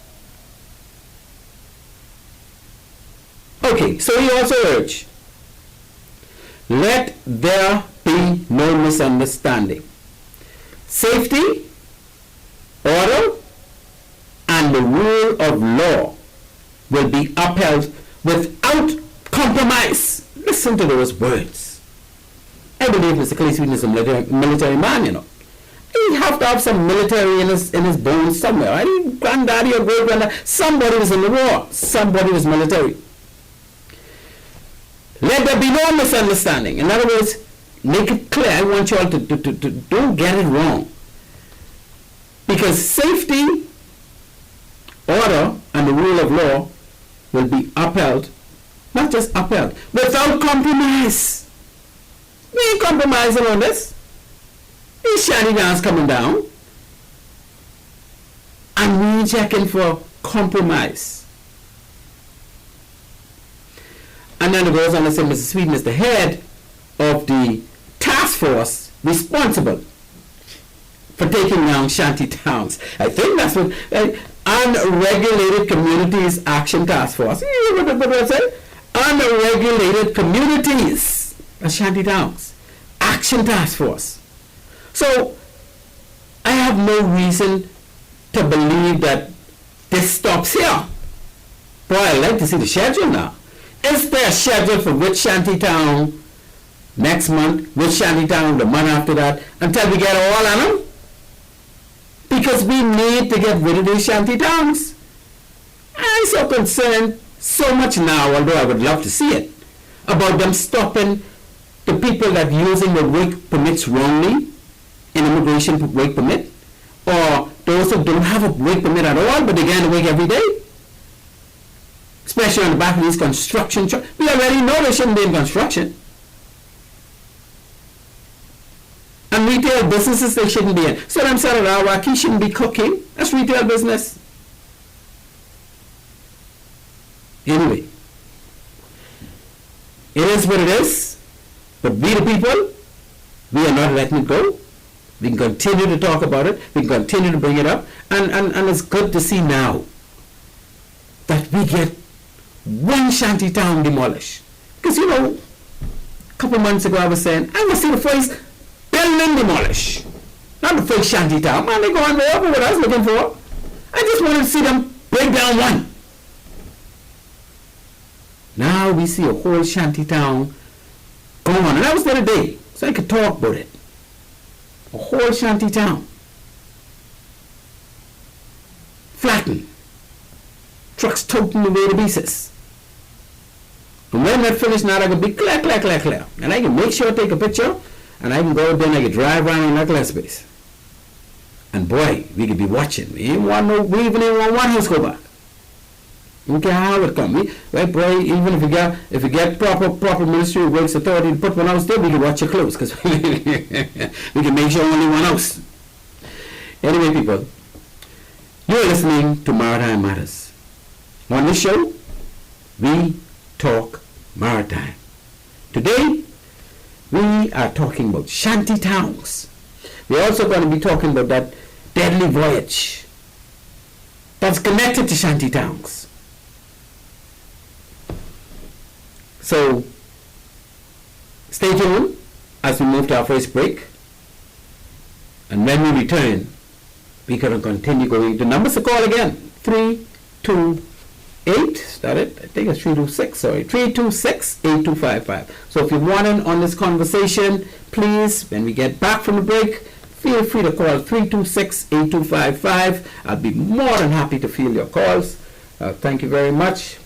Okay, so he also urged, let there be no misunderstanding. Safety, order, and the rule of law will be upheld without compromise. Listen to those words. I believe Mr. Clay Sweeten is a military man, He have to have some military in his bones somewhere. I think granddaddy or great granddaddy, somebody was in the war. Somebody was military. Let there be no misunderstanding. In other words, make it clear. I want you all to don't get it wrong. Because safety, order, and the rule of law will be upheld, not just upheld, without compromise. We ain't compromising on this. These Shanty Towns coming down, and we ain't checking for compromise. And then it goes on to say Mr. Sweeten is the head of the task force responsible for taking down Shanty Towns. I think that's what Unregulated Communities Action Task Force. What I say? Unregulated Communities Shanty Towns Action Task Force. So I have no reason to believe that this stops here. Boy, I'd like to see the schedule now. Is there a schedule for which Shanty Town next month, which Shanty Town the month after that, until we get all on them? Because we need to get rid of these Shanty Towns. I'm so concerned so much now, although I would love to see it, about them stopping the people that using the work permits wrongly, in immigration work permit, or those who don't have a work permit at all, but they get to work every day. especially on the back of these construction trucks. We already know they shouldn't be in construction. And retail businesses they shouldn't be in. So I'm saying Awaki shouldn't be cooking. That's retail business. Anyway, it is what it is. But we the people, we are not letting it go. We can continue to talk about it. We can continue to bring it up. And it's good to see now that we get one shanty town demolished. Because, you know, a couple months ago I was saying, I want to see the first building demolished. Not the first shanty town. Man, they going way over what I was looking for. I just wanted to see them break down one. Now we see a whole shanty town going on. And I was there today, so I could talk about it. A whole shanty town. Flattened. Trucks toting away the pieces. And when that finished, now I can be clear. And I can make sure I take a picture, and I can go there and I can drive around in that glass space. And boy, we could be watching. We even want one house go back. We care how it come. Right, boy, even if you get proper Ministry of Works Authority to put one house there, we can watch it close because we can make sure only one house. Anyway, people, you're listening to Maritime Matters. On this show, we talk maritime. Today, we are talking about shanty towns. We're also going to be talking about that deadly voyage that's connected to shanty towns. So, stay tuned as we move to our first break. And when we return, we're going to continue going. The numbers to call again, 328, is that it? I think it's 326, sorry. 326-8255. So if you want in on this conversation, please, when we get back from the break, feel free to call 326-8255. I'll be more than happy to field your calls. Thank you very much.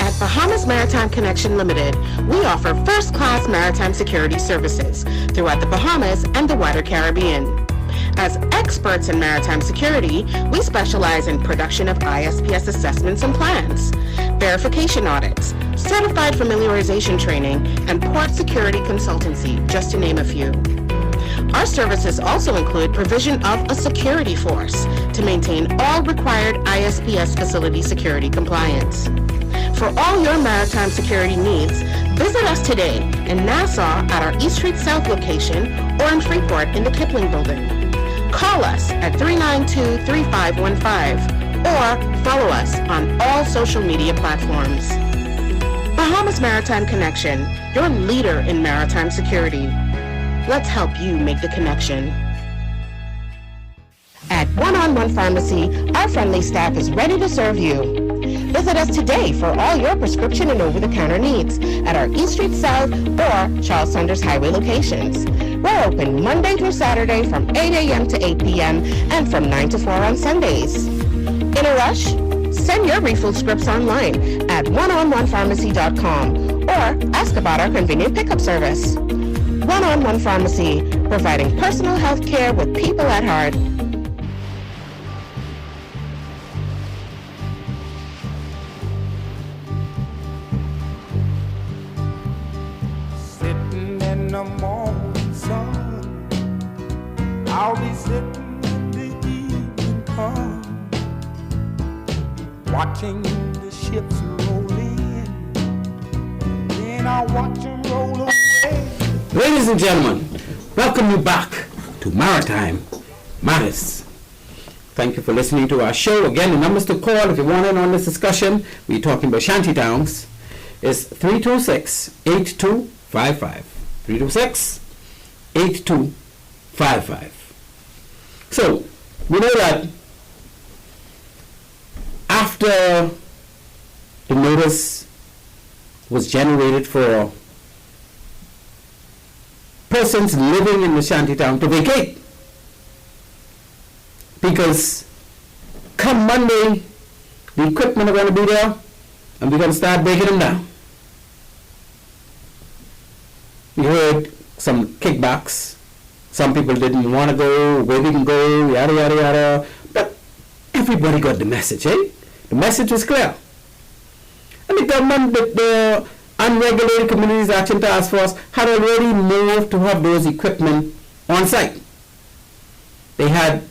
At Bahamas Maritime Connection Limited, we offer first-class maritime security services throughout the Bahamas and the wider Caribbean. As experts in maritime security, we specialize in production of ISPS assessments and plans, verification audits, certified familiarization training, and port security consultancy, just to name a few. Our services also include provision of a security force to maintain all required ISPS facility security compliance. For all your maritime security needs, visit us today in Nassau at our East Street South location or in Freeport in the Kipling Building. Call us at 392-3515 or follow us on all social media platforms. Bahamas Maritime Connection, your leader in maritime security. Let's help you make the connection. At One-on-One Pharmacy, our friendly staff is ready to serve you. Visit us today for all your prescription and over-the-counter needs at our East Street South or Charles Saunders Highway locations. We're open Monday through Saturday from 8 a.m. to 8 p.m. and from 9 to 4 on Sundays. In a rush? Send your refill scripts online at oneononepharmacy.com or ask about our convenient pickup service. One-on-One Pharmacy, providing personal health care with people at heart. Sitting in the morning sun, I'll be sitting when the evening comes, watching the ships roll in, then I'll watch them roll away. Ladies and gentlemen, welcome you back to Maritime Matters. Thank you for listening to our show. Again, the numbers to call if you want in on this discussion, we're talking about shanty towns, is 326-8255. 326-8255. So, we know that after the notice was generated for persons living in the shanty town to vacate, because come Monday the equipment are going to be there and we're going to start breaking them down. We heard some kickbacks. Some people didn't want to go, where we can go, yada yada yada. But everybody got the message, eh? The message was clear. And the government, the Unregulated Communities Action Task Force, had already moved to have those equipment on site. They had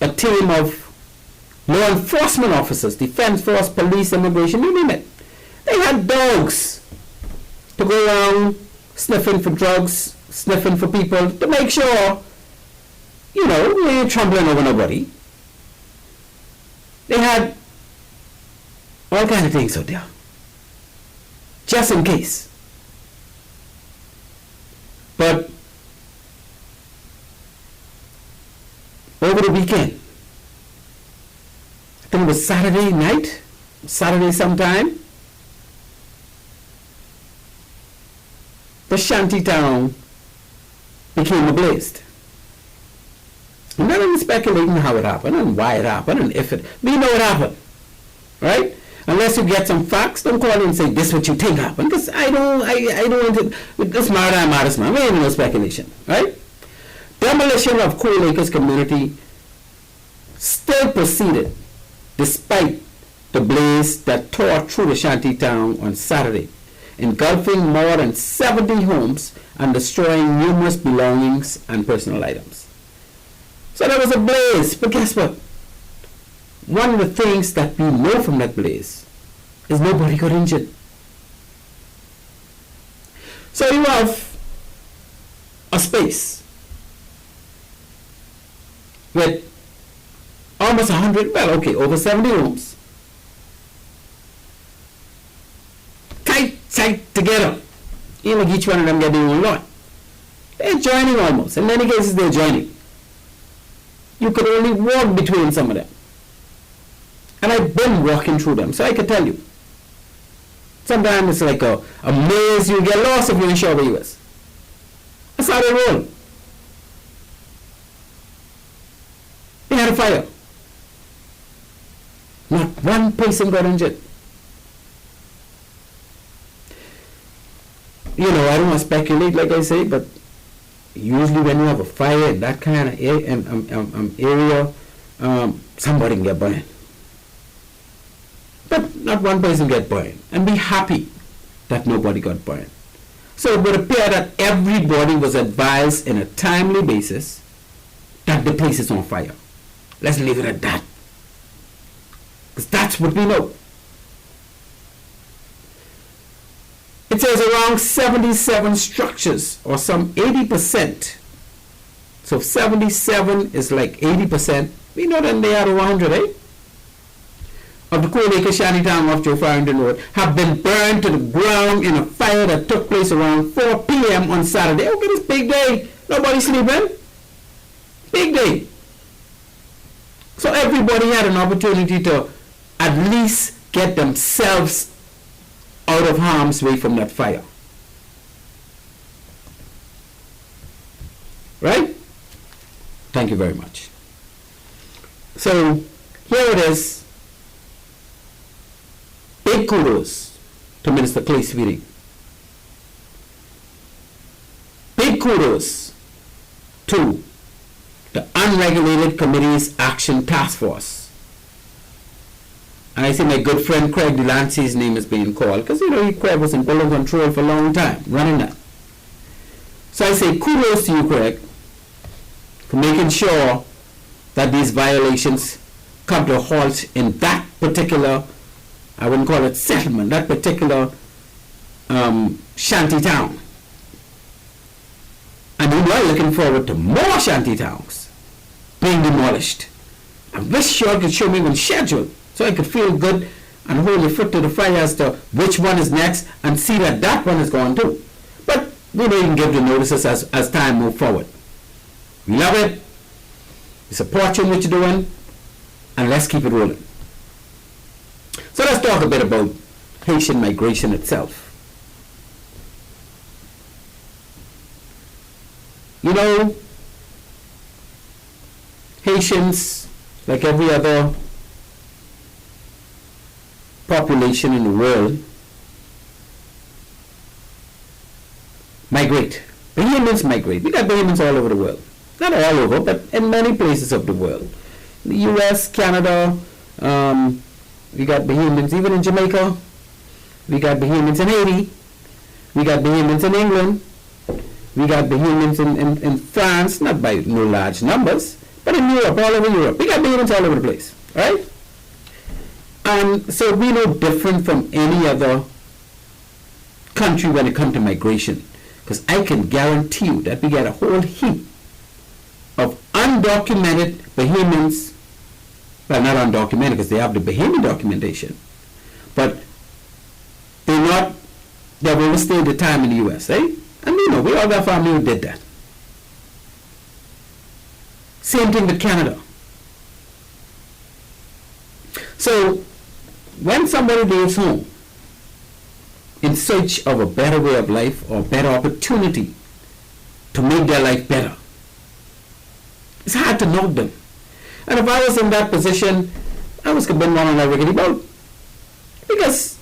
a team of law enforcement officers, defense force, police, immigration, you name it. They had dogs to go around sniffing for drugs, sniffing for people, to make sure, we ain't trampling over nobody. They had all kinds of things out there, just in case. But over the weekend, I think it was Saturday night, Saturday sometime, the Shanty Town became ablaze. I'm not even speculating how it happened and why it happened and if it, we know it happened, right? Unless you get some facts, don't call in and say this is what you think happened, because I don't want to, this Maritime Matters, man, we ain't no speculation, right? Demolition of Cool Acres community still proceeded despite the blaze that tore through the Shanty Town on Saturday, engulfing more than 70 homes and destroying numerous belongings and personal items. So there was a blaze, but guess what? One of the things that we know from that blaze is nobody got injured. So you have a space with almost 100, over 70 homes, tight together. Each one of them get their own lot. They're joining almost. In many cases, they're joining. You could only walk between some of them. And I've been walking through them, so I can tell you. Sometimes it's like a maze, you get lost if you're not sure where you is. That's how they roll. They had a fire. Not one person got injured. I don't want to speculate, like I say, but usually when you have a fire in that kind of area, somebody can get burned. But not one person get burned. And be happy that nobody got burned. So it would appear that everybody was advised in a timely basis that the place is on fire. Let's leave it at that. Because that's what we know. It says around 77 structures, or some 80%. So if 77 is like 80%, we know that they are 100, eh? Of the Cool Acres Shanty Town off Joe Farrington Road have been burned to the ground in a fire that took place around 4 p.m. on Saturday. Okay, this big day. Nobody sleeping. Big day. So everybody had an opportunity to at least get themselves out of harm's way from that fire. Right? Thank you very much. So here it is. Big kudos to Minister Clay Sweeting. Big kudos to the Unregulated Communities Action Task Force. And I see my good friend Craig Delancey's name is being called, because Craig was in Bullen Control for a long time, running that. So I say kudos to you, Craig, for making sure that these violations come to a halt in that particular, I wouldn't call it settlement, that particular shanty town. And we are looking forward to more shanty towns being demolished. I wish you all could show me one schedule so I could feel good and hold your foot to the fire as to which one is next and see that that one is going too. But we don't even give the notices as time moves forward. We love it. We support you in what you're doing, and let's keep it rolling. So let's talk a bit about Haitian migration itself. Haitians, like every other population in the world, migrate. Bahamians migrate. We got Bahamians all over the world. Not all over, but in many places of the world. The U.S., Canada, we got Bahamians even in Jamaica. We got Bahamians in Haiti. We got Bahamians in England. We got Bahamians in France, not by no large numbers, but in Europe, all over Europe. We got Bahamians all over the place, right? And so we no different from any other country when it comes to migration. Because I can guarantee you that we get a whole heap of undocumented Bahamians, well, not undocumented because they have the Bahamian documentation, but they've overstayed the time in the U.S., eh? And we all got family who did that. Same thing with Canada. So, when somebody leaves home in search of a better way of life or better opportunity to make their life better, it's hard to knock them. And if I was in that position, I was going to one on a rickety boat. Because,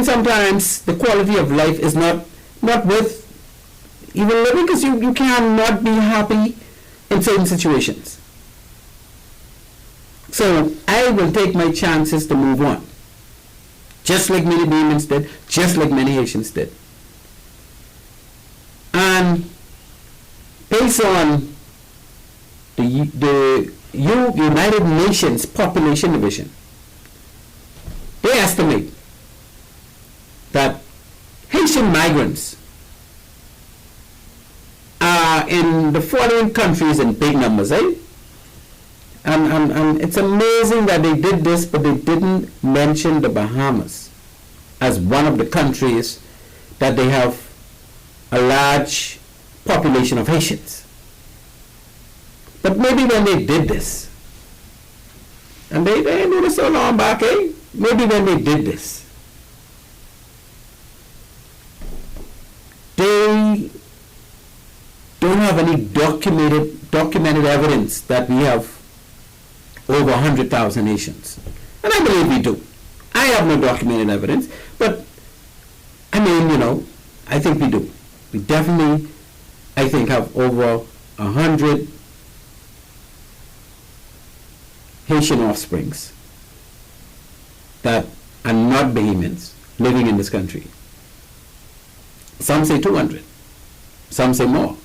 sometimes the quality of life is not worth even living, because you cannot be happy in certain situations. So I will take my chances to move on. Just like many Bahamians did, just like many Haitians did. And based on the United Nations Population Division, they estimate that Haitian migrants are in the following countries in big numbers, eh? And it's amazing that they did this, but they didn't mention the Bahamas as one of the countries that they have a large population of Haitians. But maybe when they did this, and they didn't do this so long back, eh? Maybe when they did this, they don't have any documented evidence that we have over 100,000 Haitians. And I believe we do. I have no documented evidence, but I think we do. We definitely, I think, have over 100 Haitian offsprings that are not Bahamians living in this country. Some say 200. Some say more.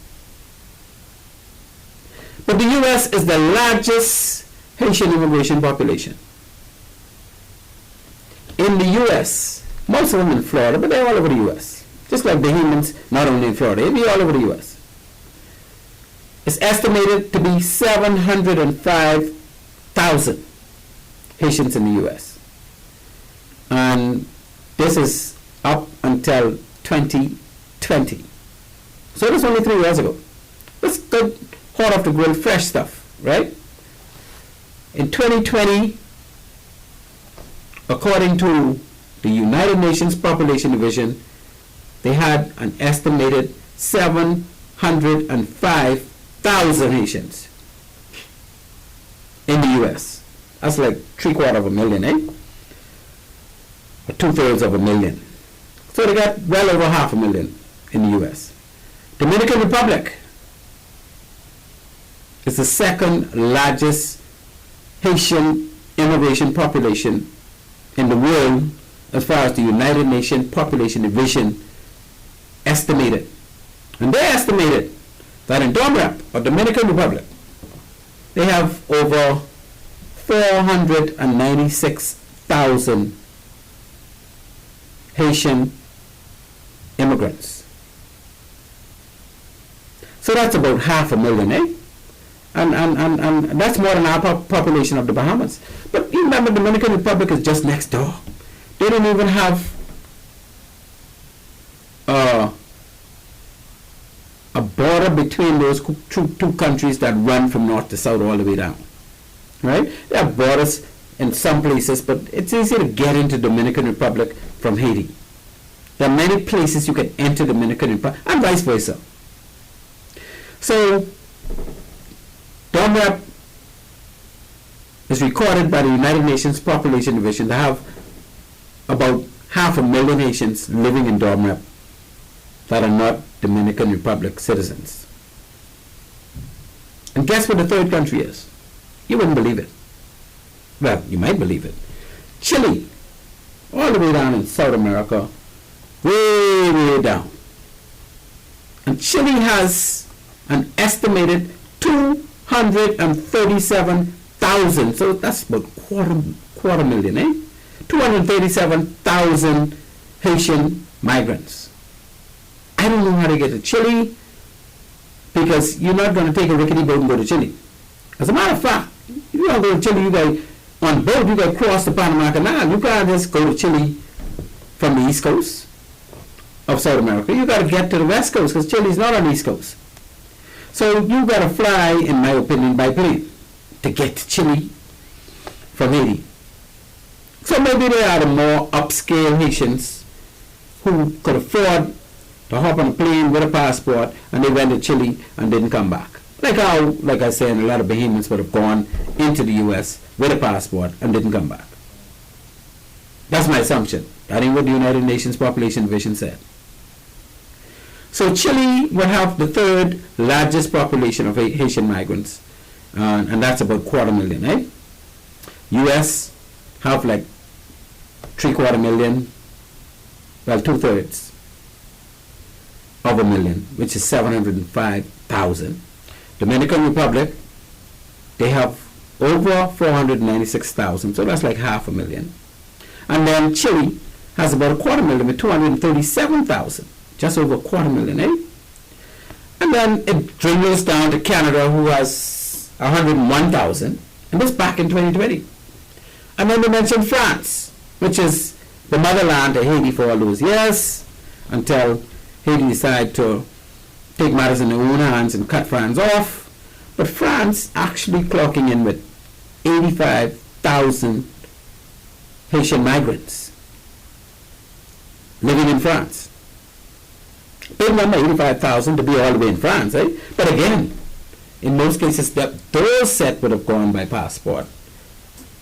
But the U.S. is the largest Haitian immigration population. In the U.S., most of them in Florida, but they're all over the U.S. Just like Bahamians, not only in Florida, they're all over the U.S. It's estimated to be 705,000 Haitians in the U.S. And this is up until 2020. So this was only 3 years ago. Let's go hot off the grill, fresh stuff, right? In 2020, according to the United Nations Population Division, they had an estimated 705,000 Haitians in the U.S. That's like 750,000, eh? Or 2/3 So they got well over 500,000 in the U.S. Dominican Republic is the second largest Haitian immigration population in the world as far as the United Nations Population Division estimated. And they estimated that in Domrep, or Dominican Republic, they have over 496,000 Haitian immigrants. So that's about 500,000, eh? And that's more than our population of the Bahamas. But you remember, the Dominican Republic is just next door. They don't even have a border between those two countries that run from north to south all the way down. Right? They have borders in some places, but it's easy to get into Dominican Republic from Haiti. There are many places you can enter Dominican Republic, and vice versa. So, Domrep is recorded by the United Nations Population Division to have about 500,000 Haitians living in Domrep that are not Dominican Republic citizens. And guess what the third country is? You wouldn't believe it. Well, you might believe it. Chile, all the way down in South America, way, way down. And Chile has an estimated 237,000, so that's about quarter million, 237,000 Haitian migrants. I don't know how to get to Chile, because you're not going to take a rickety boat and go to Chile. As a matter of fact, you don't go to Chile, you go on boat, you got to cross the Panama Canal. You can't just go to Chile from the east coast of South America. You got to get to the west coast, because Chile is not on the east coast. So you got to fly, in my opinion, by plane to get to Chile from Haiti. So maybe they are the more upscale Haitians who could afford to hop on a plane with a passport, and they went to Chile and didn't come back. Like how, like I said, a lot of Bahamians would have gone into the U.S. with a passport and didn't come back. That's my assumption. That ain't what the United Nations Population Division said. So Chile would have the third largest population of Haitian migrants, and that's about 250,000, U.S. have like 750,000, well, 2/3 of a million, which is 705,000. Dominican Republic, they have over 496,000, so that's like 500,000. And then Chile has about 250,000 with 237,000, just over 250,000, And then it dwindles down to Canada, who has 101,000, and this back in 2020. And then they mentioned France, which is the motherland to Haiti for all those years, until Haiti decided to take matters in their own hands and cut France off. But France actually clocking in with 85,000 Haitian migrants living in France. Big number, 85,000 to be all the way in France, eh? But again, in most cases, those set would have gone by passport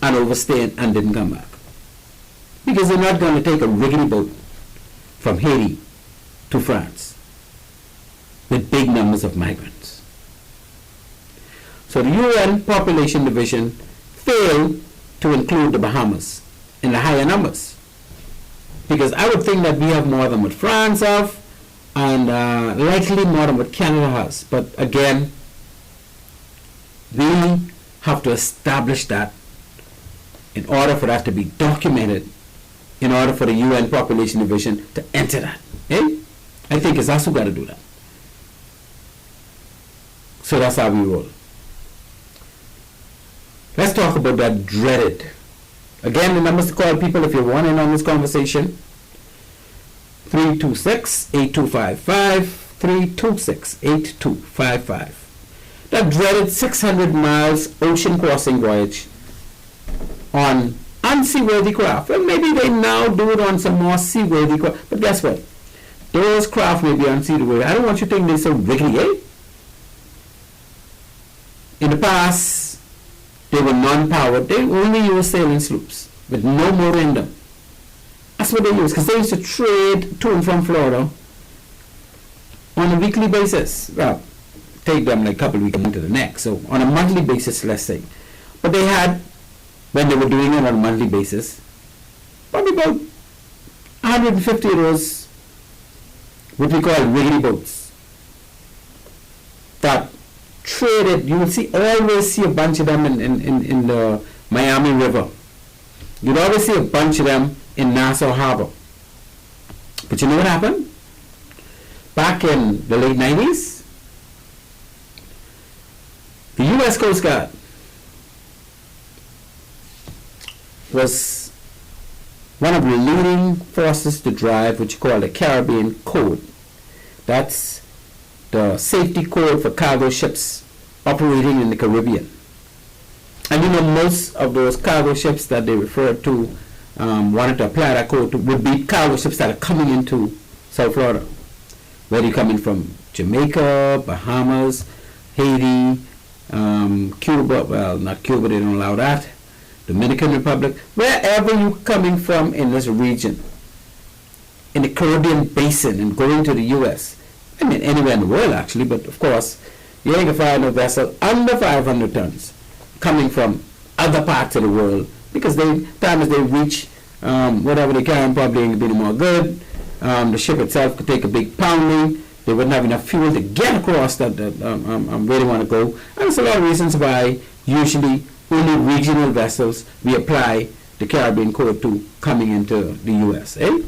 and overstayed and didn't come back. Because they're not going to take a rickety boat from Haiti to France with big numbers of migrants. So the UN Population Division failed to include the Bahamas in the higher numbers. Because I would think that we have more than what France have, and likely more than what Canada has. But again, we have to establish that in order for that to be documented, in order for the UN Population Division to enter that. Eh? I think it's us who got to do that. So that's how we roll. Let's talk about that dreaded. Again, the numbers to call people if you want in on this conversation. 326-8255, 326-8255. That dreaded 600 miles ocean crossing voyage on unseaworthy craft. Well, maybe they now do it on some more seaworthy craft. But guess what? Those craft may be unseaworthy. I don't want you to think they're so rickety, eh? In the past, they were non-powered. They only used sailing sloops with no motor in them. That's what they used, because they used to trade to and from Florida on a weekly basis. Well, take them like a couple of weeks into the next. So on a monthly basis, let's say. But they had, when they were doing it on a monthly basis, probably about 150 of those, what we call rickety boats, that traded. You will always see a bunch of them in the Miami River. You'd always see a bunch of them in Nassau Harbor. But you know what happened? Back in the late 90s, the U.S. Coast Guard was one of the leading forces to drive what you call the Caribbean Code. That's the safety code for cargo ships operating in the Caribbean. And you know, most of those cargo ships that they refer to wanted to apply that code to would be cargo ships that are coming into South Florida. Whether you're coming from Jamaica, Bahamas, Haiti, Cuba, well, not Cuba, they don't allow that, Dominican Republic, wherever you're coming from in this region, in the Caribbean basin and going to the U.S., I mean, anywhere in the world actually, but of course, you ain't gonna find a vessel under 500 tons coming from other parts of the world, because time as they reach whatever they can, probably ain't gonna be more good. The ship itself could take a big pounding. They wouldn't have enough fuel to get across that where they want to go. And there's a lot of reasons why usually only regional vessels we apply the Caribbean Code to coming into the U.S. And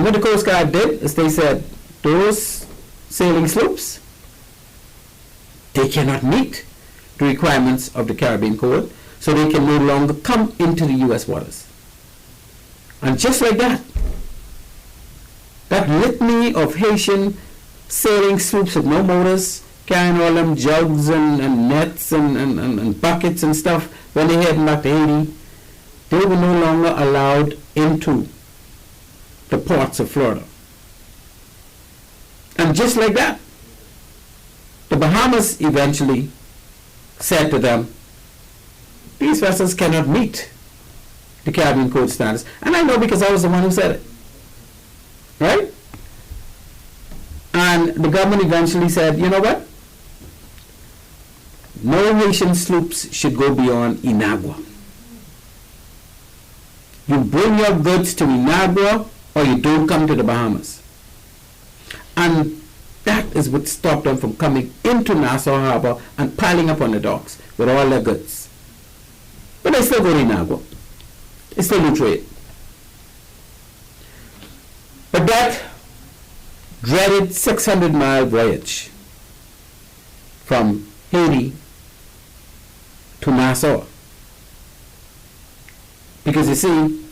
what the Coast Guard did is they said those sailing sloops, they cannot meet the requirements of the Caribbean Code, so they can no longer come into the U.S. waters. And just like that, that litany of Haitian sailing sloops with no motors, carrying all them jugs and nets and buckets and stuff, when they heading back to Haiti, they were no longer allowed into the ports of Florida. And just like that, the Bahamas eventually said to them, these vessels cannot meet the Caribbean Code standards. And I know because I was the one who said it. Right? And the government eventually said, you know what? No Haitian sloops should go beyond Inagua. You bring your goods to Inagua or you don't come to the Bahamas. And that is what stopped them from coming into Nassau Harbor and piling up on the docks with all their goods. But they still go to Inagua. They still do trade. But that dreaded 600-mile voyage from Haiti to Nassau, because you see,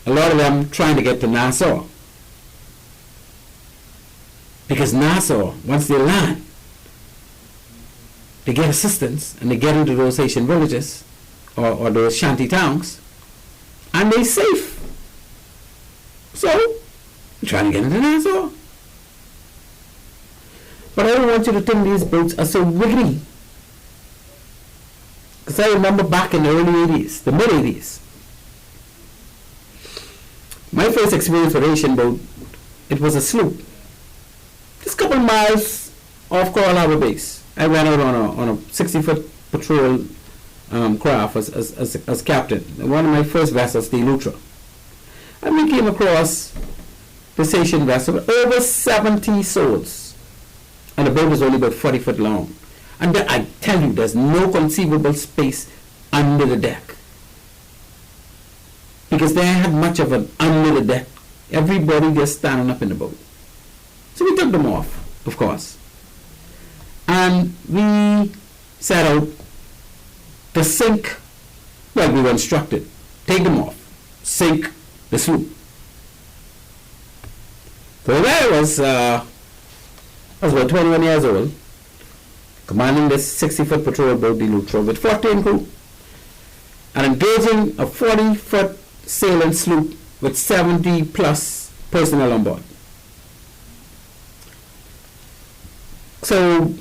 a lot of them trying to get to Nassau, because Nassau, once they land, they get assistance and they get into those Haitian villages or those shanty towns, and they're safe. So, I'm trying to get into Nassau. But I don't want you to think these boats are so wiggly. Because I remember back in the early 80s, the mid 80s, my first experience with a Haitian boat, it was a sloop. Just a couple of miles off Coral Harbor Base. I ran out on a 60-foot patrol craft as captain. One of my first vessels, the Lutra. And we came across this Haitian vessel with over 70 souls. And the boat was only about 40 foot long. And I tell you, there's no conceivable space under the deck. Because they had much of an under the deck. Everybody just standing up in the boat. So we took them off, of course. And we set out to sink, well, we were instructed, take them off, sink the sloop. So there I was about 21 years old, commanding this 60-foot patrol boat, the Lutra, with 14 crew, and engaging a 40-foot sailing sloop with 70-plus personnel on board. So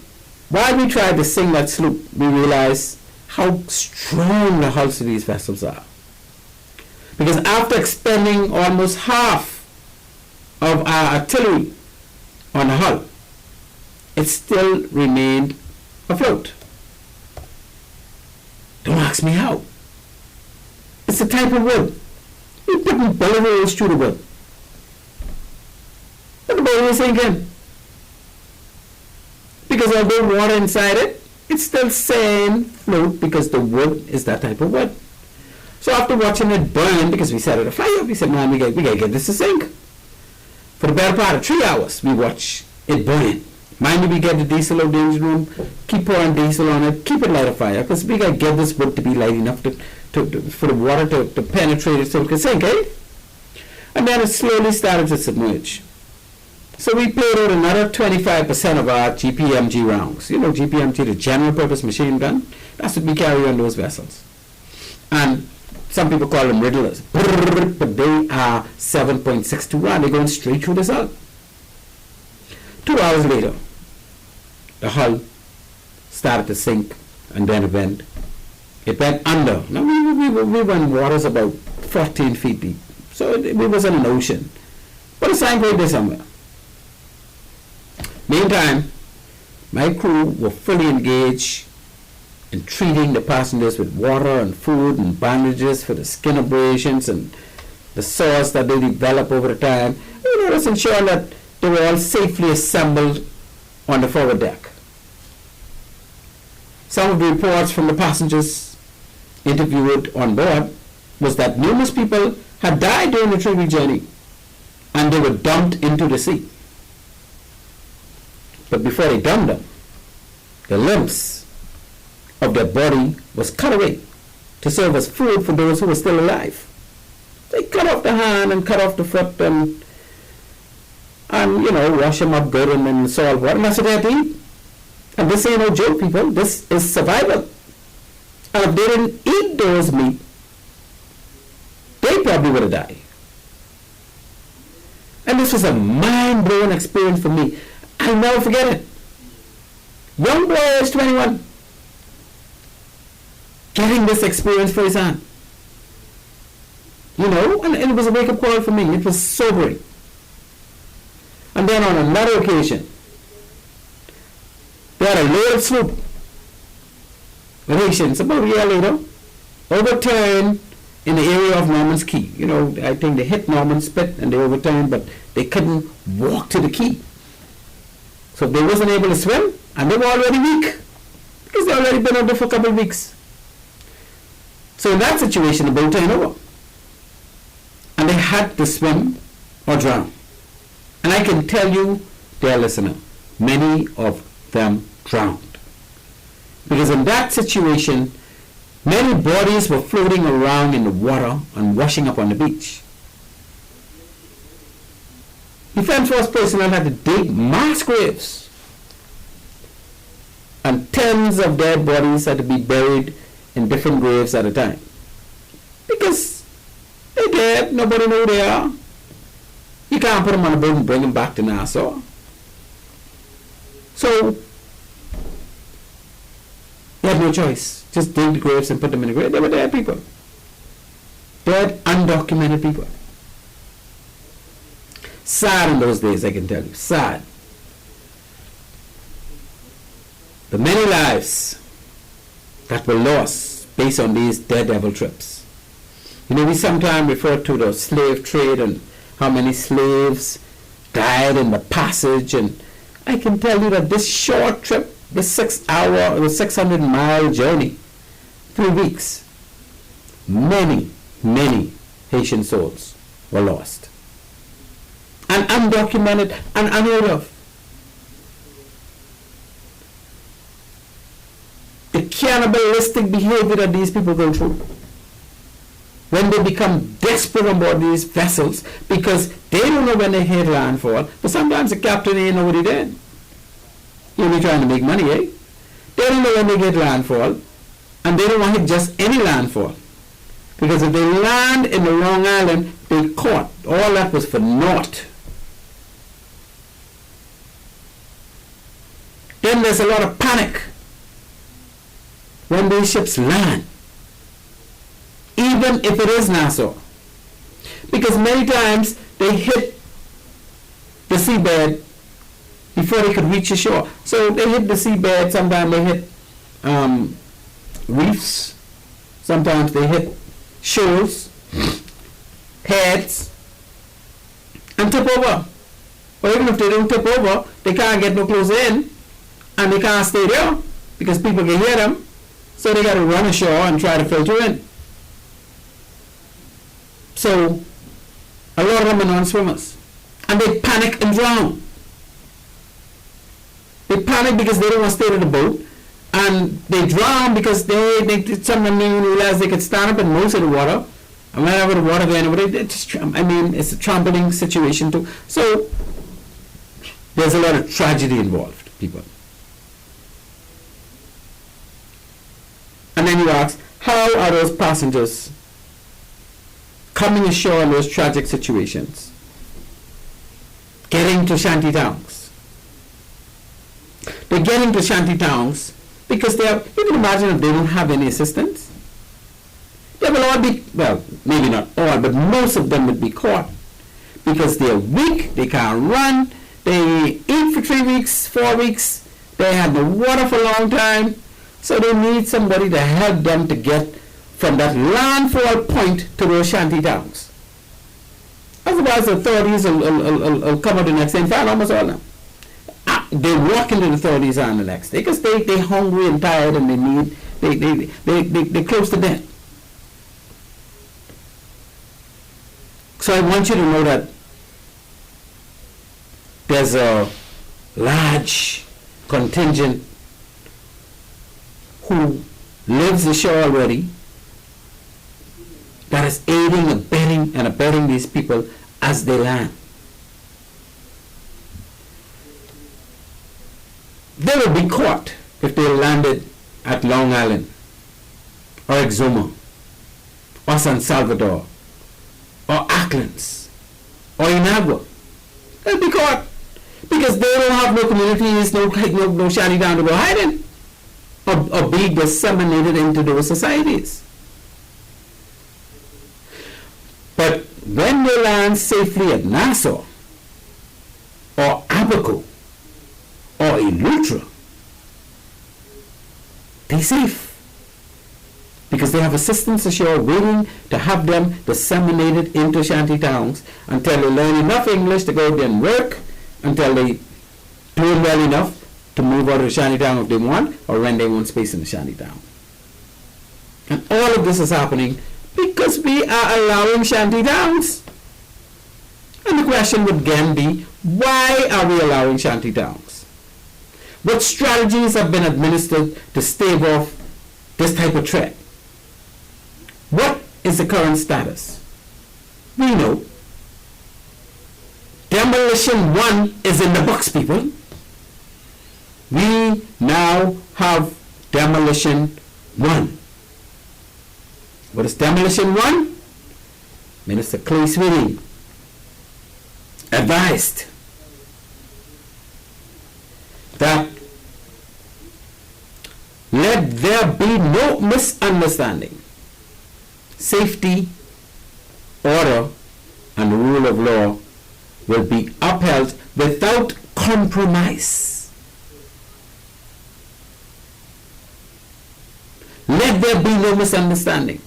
while we tried to sink that sloop, we realized how strong the hulls of these vessels are. Because after expending almost half of our artillery on the hull, it still remained afloat. Don't ask me how. It's a type of wood. We put bullet holes through the wood. But the boat was sinking. Because although water inside it, it's still saying float because the wood is that type of wood. So after watching it burn, because we set it afire, we said, man, we gotta get this to sink. For the better part of 3 hours, we watch it burn. Mind you, we get the diesel out of the engine room, keep pouring diesel on it, keep it light of fire, because we gotta get this wood to be light enough for the water to penetrate it so it can sink, eh? And then it slowly started to submerge. So we paid out another 25% of our GPMG rounds. You know, GPMG, the general purpose machine gun, that's what we carry on those vessels. And some people call them riddlers, but they are 7.62 round. They're going straight through the hull. 2 hours later, the hull started to sink and then it went under. Now we were in waters about 14 feet deep. So we was in an ocean. But it's sank right there somewhere. Meantime, my crew were fully engaged and treating the passengers with water and food and bandages for the skin abrasions and the sores that they develop over the time. Just ensure that they were all safely assembled on the forward deck. Some of the reports from the passengers interviewed on board was that numerous people had died during the 3-week journey and they were dumped into the sea. But before they dumped them, the limbs of their body was cut away to serve as food for those who were still alive. They cut off the hand and cut off the foot and wash them up good and then salt water, and that's what they had to eat. And this ain't no joke, people. This is survival. And if they didn't eat those meat, they probably would have died. And this was a mind-blowing experience for me. I'll never forget it. Young boy, age 21, getting this experience for his hand. And it was a wake-up call for me. It was sobering. And then on another occasion, they had a load sloop with Haitians about a year later, overturned in the area of Norman's Key. I think they hit Norman's Spit and they overturned, but they couldn't walk to the key. So they wasn't able to swim, and they were already weak because they already been out there for a couple of weeks. So in that situation, the boat turned over, and they had to swim or drown. And I can tell you, dear listener, many of them drowned. Because in that situation, many bodies were floating around in the water and washing up on the beach. Defense Force personnel had to dig mass graves, and tens of dead bodies had to be buried in different graves at a time. Because they're dead, nobody knows who they are. You can't put them on a boat and bring them back to Nassau. So, you had no choice. Just dig the graves and put them in the grave. They were dead people. Dead, undocumented people. Sad in those days, I can tell you. Sad. The many lives that were lost based on these daredevil trips. We sometimes refer to the slave trade and how many slaves died in the passage, and I can tell you that this short trip, the 600-mile journey, 3 weeks, many Haitian souls were lost. And undocumented and unheard of. The cannibalistic behavior that these people go through when they become desperate on board these vessels because they don't know when they hit landfall, but sometimes the captain ain't know what he did. He'll be trying to make money, eh? They don't know when they get landfall, and they don't want to hit just any landfall. Because if they land in the wrong island, they caught. All that was for naught. Then there's a lot of panic when these ships land, even if it is Nassau, because many times they hit the seabed before they could reach the shore. So they hit the seabed, sometimes they hit reefs, sometimes they hit shoals, heads, and tip over. Or even if they don't tip over, they can't get no closer in, and they can't stay there because people can hear them. So they got to run ashore and try to filter in. So a lot of them are non-swimmers, and they panic and drown. They panic because they don't want to stay in the boat, and they drown because someone realized they could stand up in most of the water, and whenever the water going over, it's a trampling situation too. So there's a lot of tragedy involved, people. And then you ask, how are those passengers coming ashore in those tragic situations, getting to Shanty Towns? They're getting to Shanty Towns because you can imagine if they don't have any assistance, they will all be, well, maybe not all, but most of them would be caught because they're weak, they can't run, they eat for 3 weeks, 4 weeks, they had no water for a long time, So they need somebody to help them to get from that landfall point to those shanty towns. Otherwise, the authorities will come up the next day and find almost all of them. They walk into the authorities on the next day because they hungry and tired and they close to death. So I want you to know that there's a large contingent who lives ashore already that is aiding and abetting these people as they land. They will be caught if they landed at Long Island or Exuma or San Salvador or Acklands or Inagua. They'll be caught because they don't have no communities, no shanty town to go hide in or be disseminated into those societies. But when they land safely at Nassau or Abaco or Eleuthera, they're safe because they have assistants ashore waiting to have them disseminated into shanty towns until they learn enough English to go out there and work, until they do it well enough to move out of the shanty town if they want, or rent their own space in the shanty town. And all of this is happening because we are allowing shanty towns. And the question would again be, why are we allowing shanty towns? What strategies have been administered to stave off this type of threat? What is the current status? We know. Demolition 1 is in the books, people. We now have Demolition 1. What is Demolition 1? Minister Clay Sweeney advised that let there be no misunderstanding. Safety, order, and the rule of law will be upheld without compromise. Let there be no misunderstanding.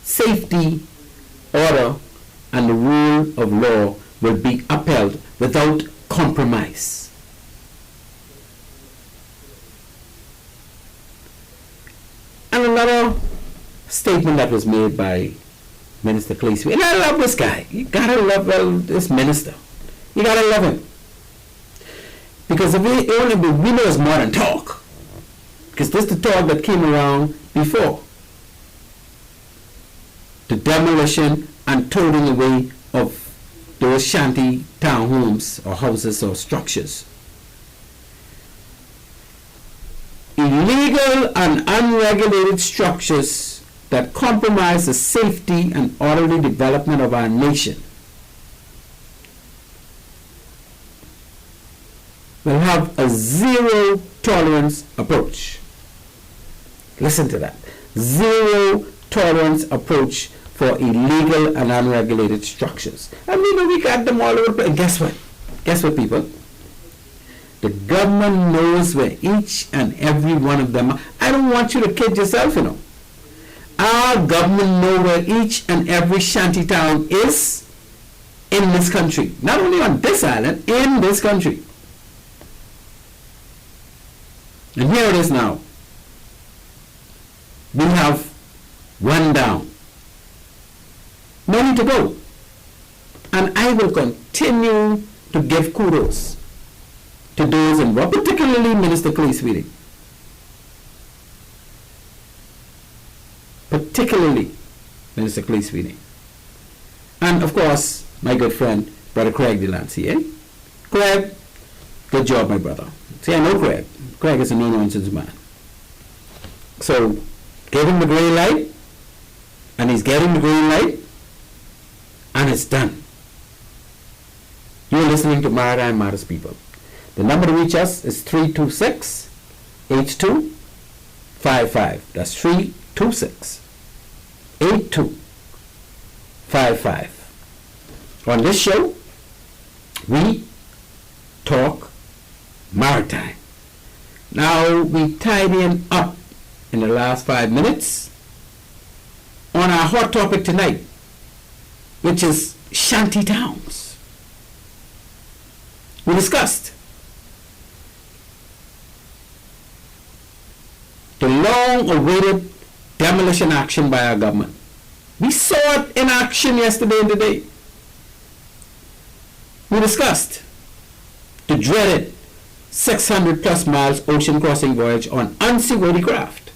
Safety, order, and the rule of law will be upheld without compromise. And another statement that was made by Minister Clay Sweeney, and I love this guy. You gotta love this minister. You gotta love him. Because if we know it's more than talk. Because this is the talk that came around before. The demolition and toting away of those shanty town homes or houses or structures. Illegal and unregulated structures that compromise the safety and orderly development of our nation will have a zero tolerance approach. Listen to that. Zero tolerance approach for illegal and unregulated structures. And we got them all over the place. And guess what? Guess what, people? The government knows where each and every one of them are. I don't want you to kid yourself, you know. Our government knows where each and every shanty town is in this country. Not only on this island, in this country. And here it is now. We have one down. No need to go. And I will continue to give kudos to those involved, particularly Minister Clay Sweeney. Particularly Minister Clay Sweeney. And of course, my good friend, Brother Craig Delancey. Craig, good job, my brother. See, I know Craig. Craig is a no-nonsense man. So, gave him the green light, and he's getting the green light, and it's done. You're listening to Maritime Matters, people. The number to reach us is 326-8255. That's 326-8255. On this show, we talk maritime. Now we tidying up in the last 5 minutes on our hot topic tonight, which is Shanty Towns. We discussed the long-awaited demolition action by our government. We saw it in action yesterday and today. We discussed the dreaded 600 plus miles ocean crossing voyage on unseaworthy craft.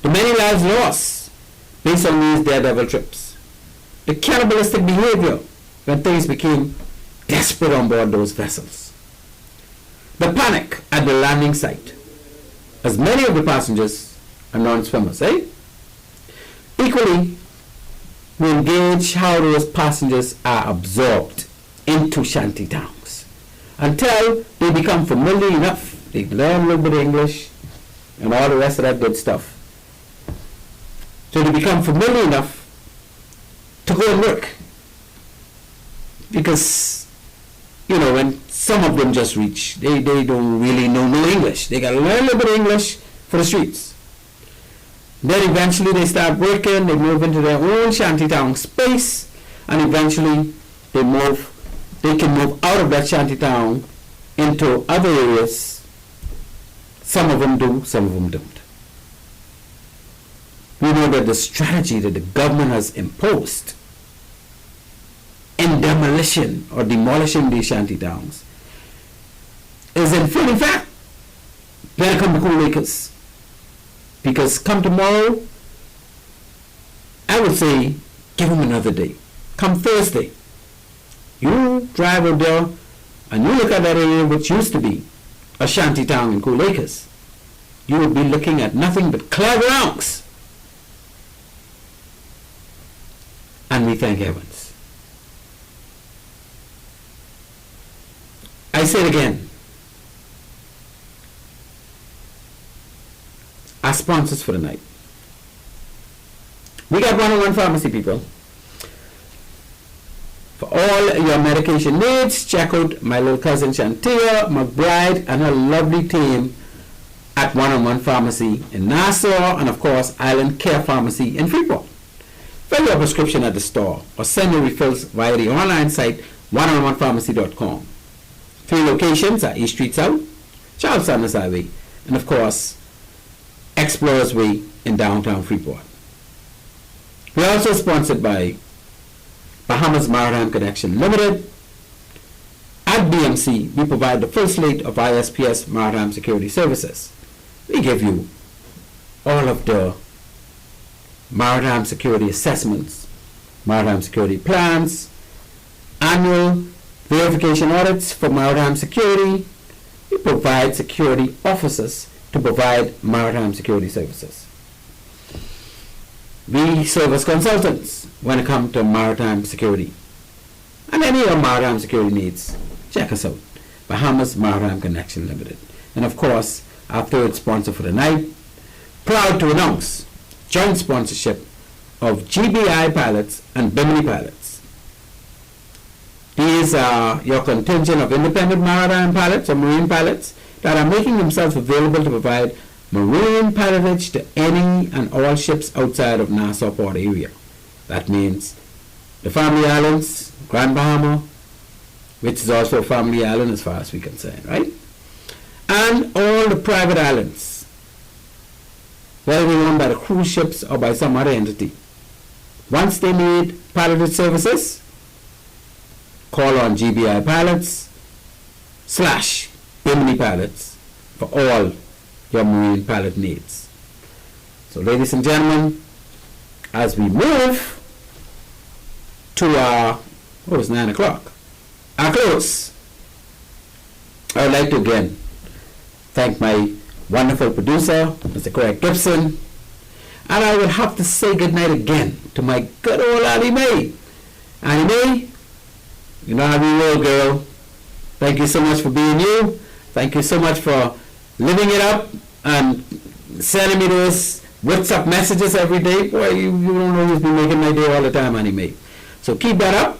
The many lives lost based on these daredevil trips. The cannibalistic behavior when things became desperate on board those vessels. The panic at the landing site, as many of the passengers are non-swimmers, eh? Equally, we engage how those passengers are absorbed into Shanty Towns until they become familiar enough, they learn a little bit of English and all the rest of that good stuff. So they become familiar enough to go and work. Because, you know, when some of them just reach, they don't really know no English. They got to learn a little bit of English for the streets. Then eventually they start working, they move into their own shantytown space, and eventually they can move out of that shantytown into other areas. Some of them do, some of them don't. We know that the strategy that the government has imposed in demolition or demolishing these shantytowns is in full effect. Better come to Cool Acres. Because come tomorrow, I would say give them another day. Come Thursday, you drive over there and you look at that area which used to be a shanty town in Cool Acres. You will be looking at nothing but clear grounds. And we thank heavens. I say it again. Our sponsors for the night. We got 101 Pharmacy, people. For all your medication needs, check out my little cousin Shantia McBride and her lovely team at 101 Pharmacy in Nassau, and of course Island Care Pharmacy in Freeport. Fill your prescription at the store or send your refills via the online site 101pharmacy.com. 3 locations are East Street South, Charles Sanders Highway, and of course Explorers Way in downtown Freeport. We are also sponsored by Bahamas Maritime Connection Limited. At BMC, we provide the full slate of ISPS maritime security services. We give you all of the maritime security assessments, maritime security plans, annual verification audits for maritime security. We provide security officers to provide maritime security services. We serve as consultants when it comes to maritime security. And any of your maritime security needs, check us out. Bahamas Maritime Connection Limited. And of course, our third sponsor for the night, proud to announce joint sponsorship of GBI pilots and Bimini pilots. These are your contingent of independent maritime pilots or marine pilots that are making themselves available to provide marine pilotage to any and all ships outside of Nassau Port area. That means the Family Islands, Grand Bahama, which is also a family island as far as we're concerned, right? And all the private islands, whether they're owned by the cruise ships or by some other entity. Once they need piloted services, call on GBI pilots / Bimini pilots for all your marine pilot needs. So ladies and gentlemen, as we move to our, it's 9 o'clock, our close, I would like to again thank my wonderful producer, Mr. Craig Gibson, and I will have to say goodnight again to my good old Annie Mae. Annie Mae, you know how we roll, girl. Thank you so much for being you. Thank you so much for living it up and sending me those WhatsApp messages every day. Boy, you don't always be making my day all the time, Annie Mae. So keep that up.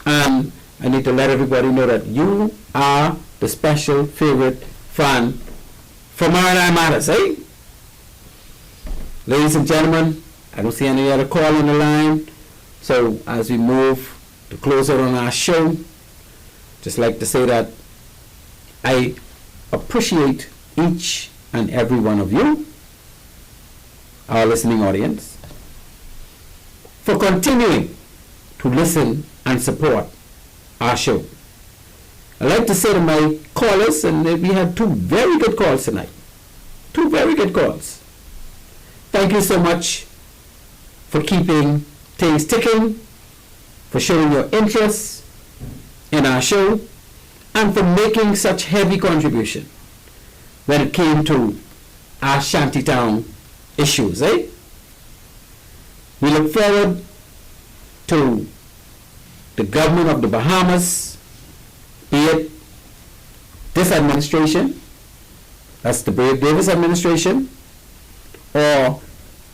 I need to let everybody know that you are the special favorite fan for Maritime Matters, eh? Ladies and gentlemen, I don't see any other call on the line. So as we move to close out on our show, just like to say that I appreciate each and every one of you, our listening audience, for continuing to listen and support our show. I'd like to say to my callers, and we had 2 very good calls tonight. 2 very good calls. Thank you so much for keeping things ticking, for showing your interest in our show, and for making such heavy contribution when it came to our Shanty Town issues, eh? We look forward to the government of the Bahamas, be it this administration, that's the Brave Davis administration, or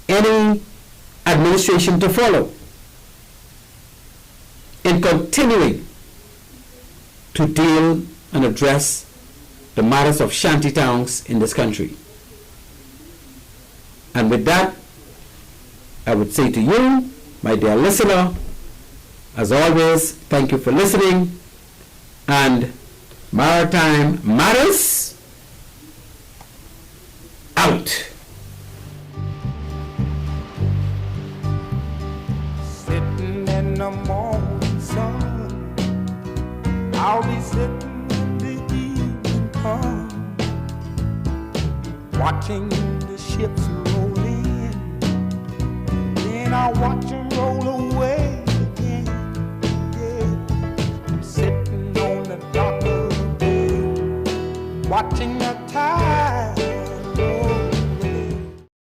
any administration to follow, in continuing to deal and address the matters of Shanty Towns in this country. And with that, I would say to you, my dear listener, as always, thank you for listening, and Maritime Matters out. Sitting in the morning sun, I'll be sitting when the evening comes, watching the ships roll in, then I'll watch them roll away again. Yeah, I'm sitting on the dock of the bay, watching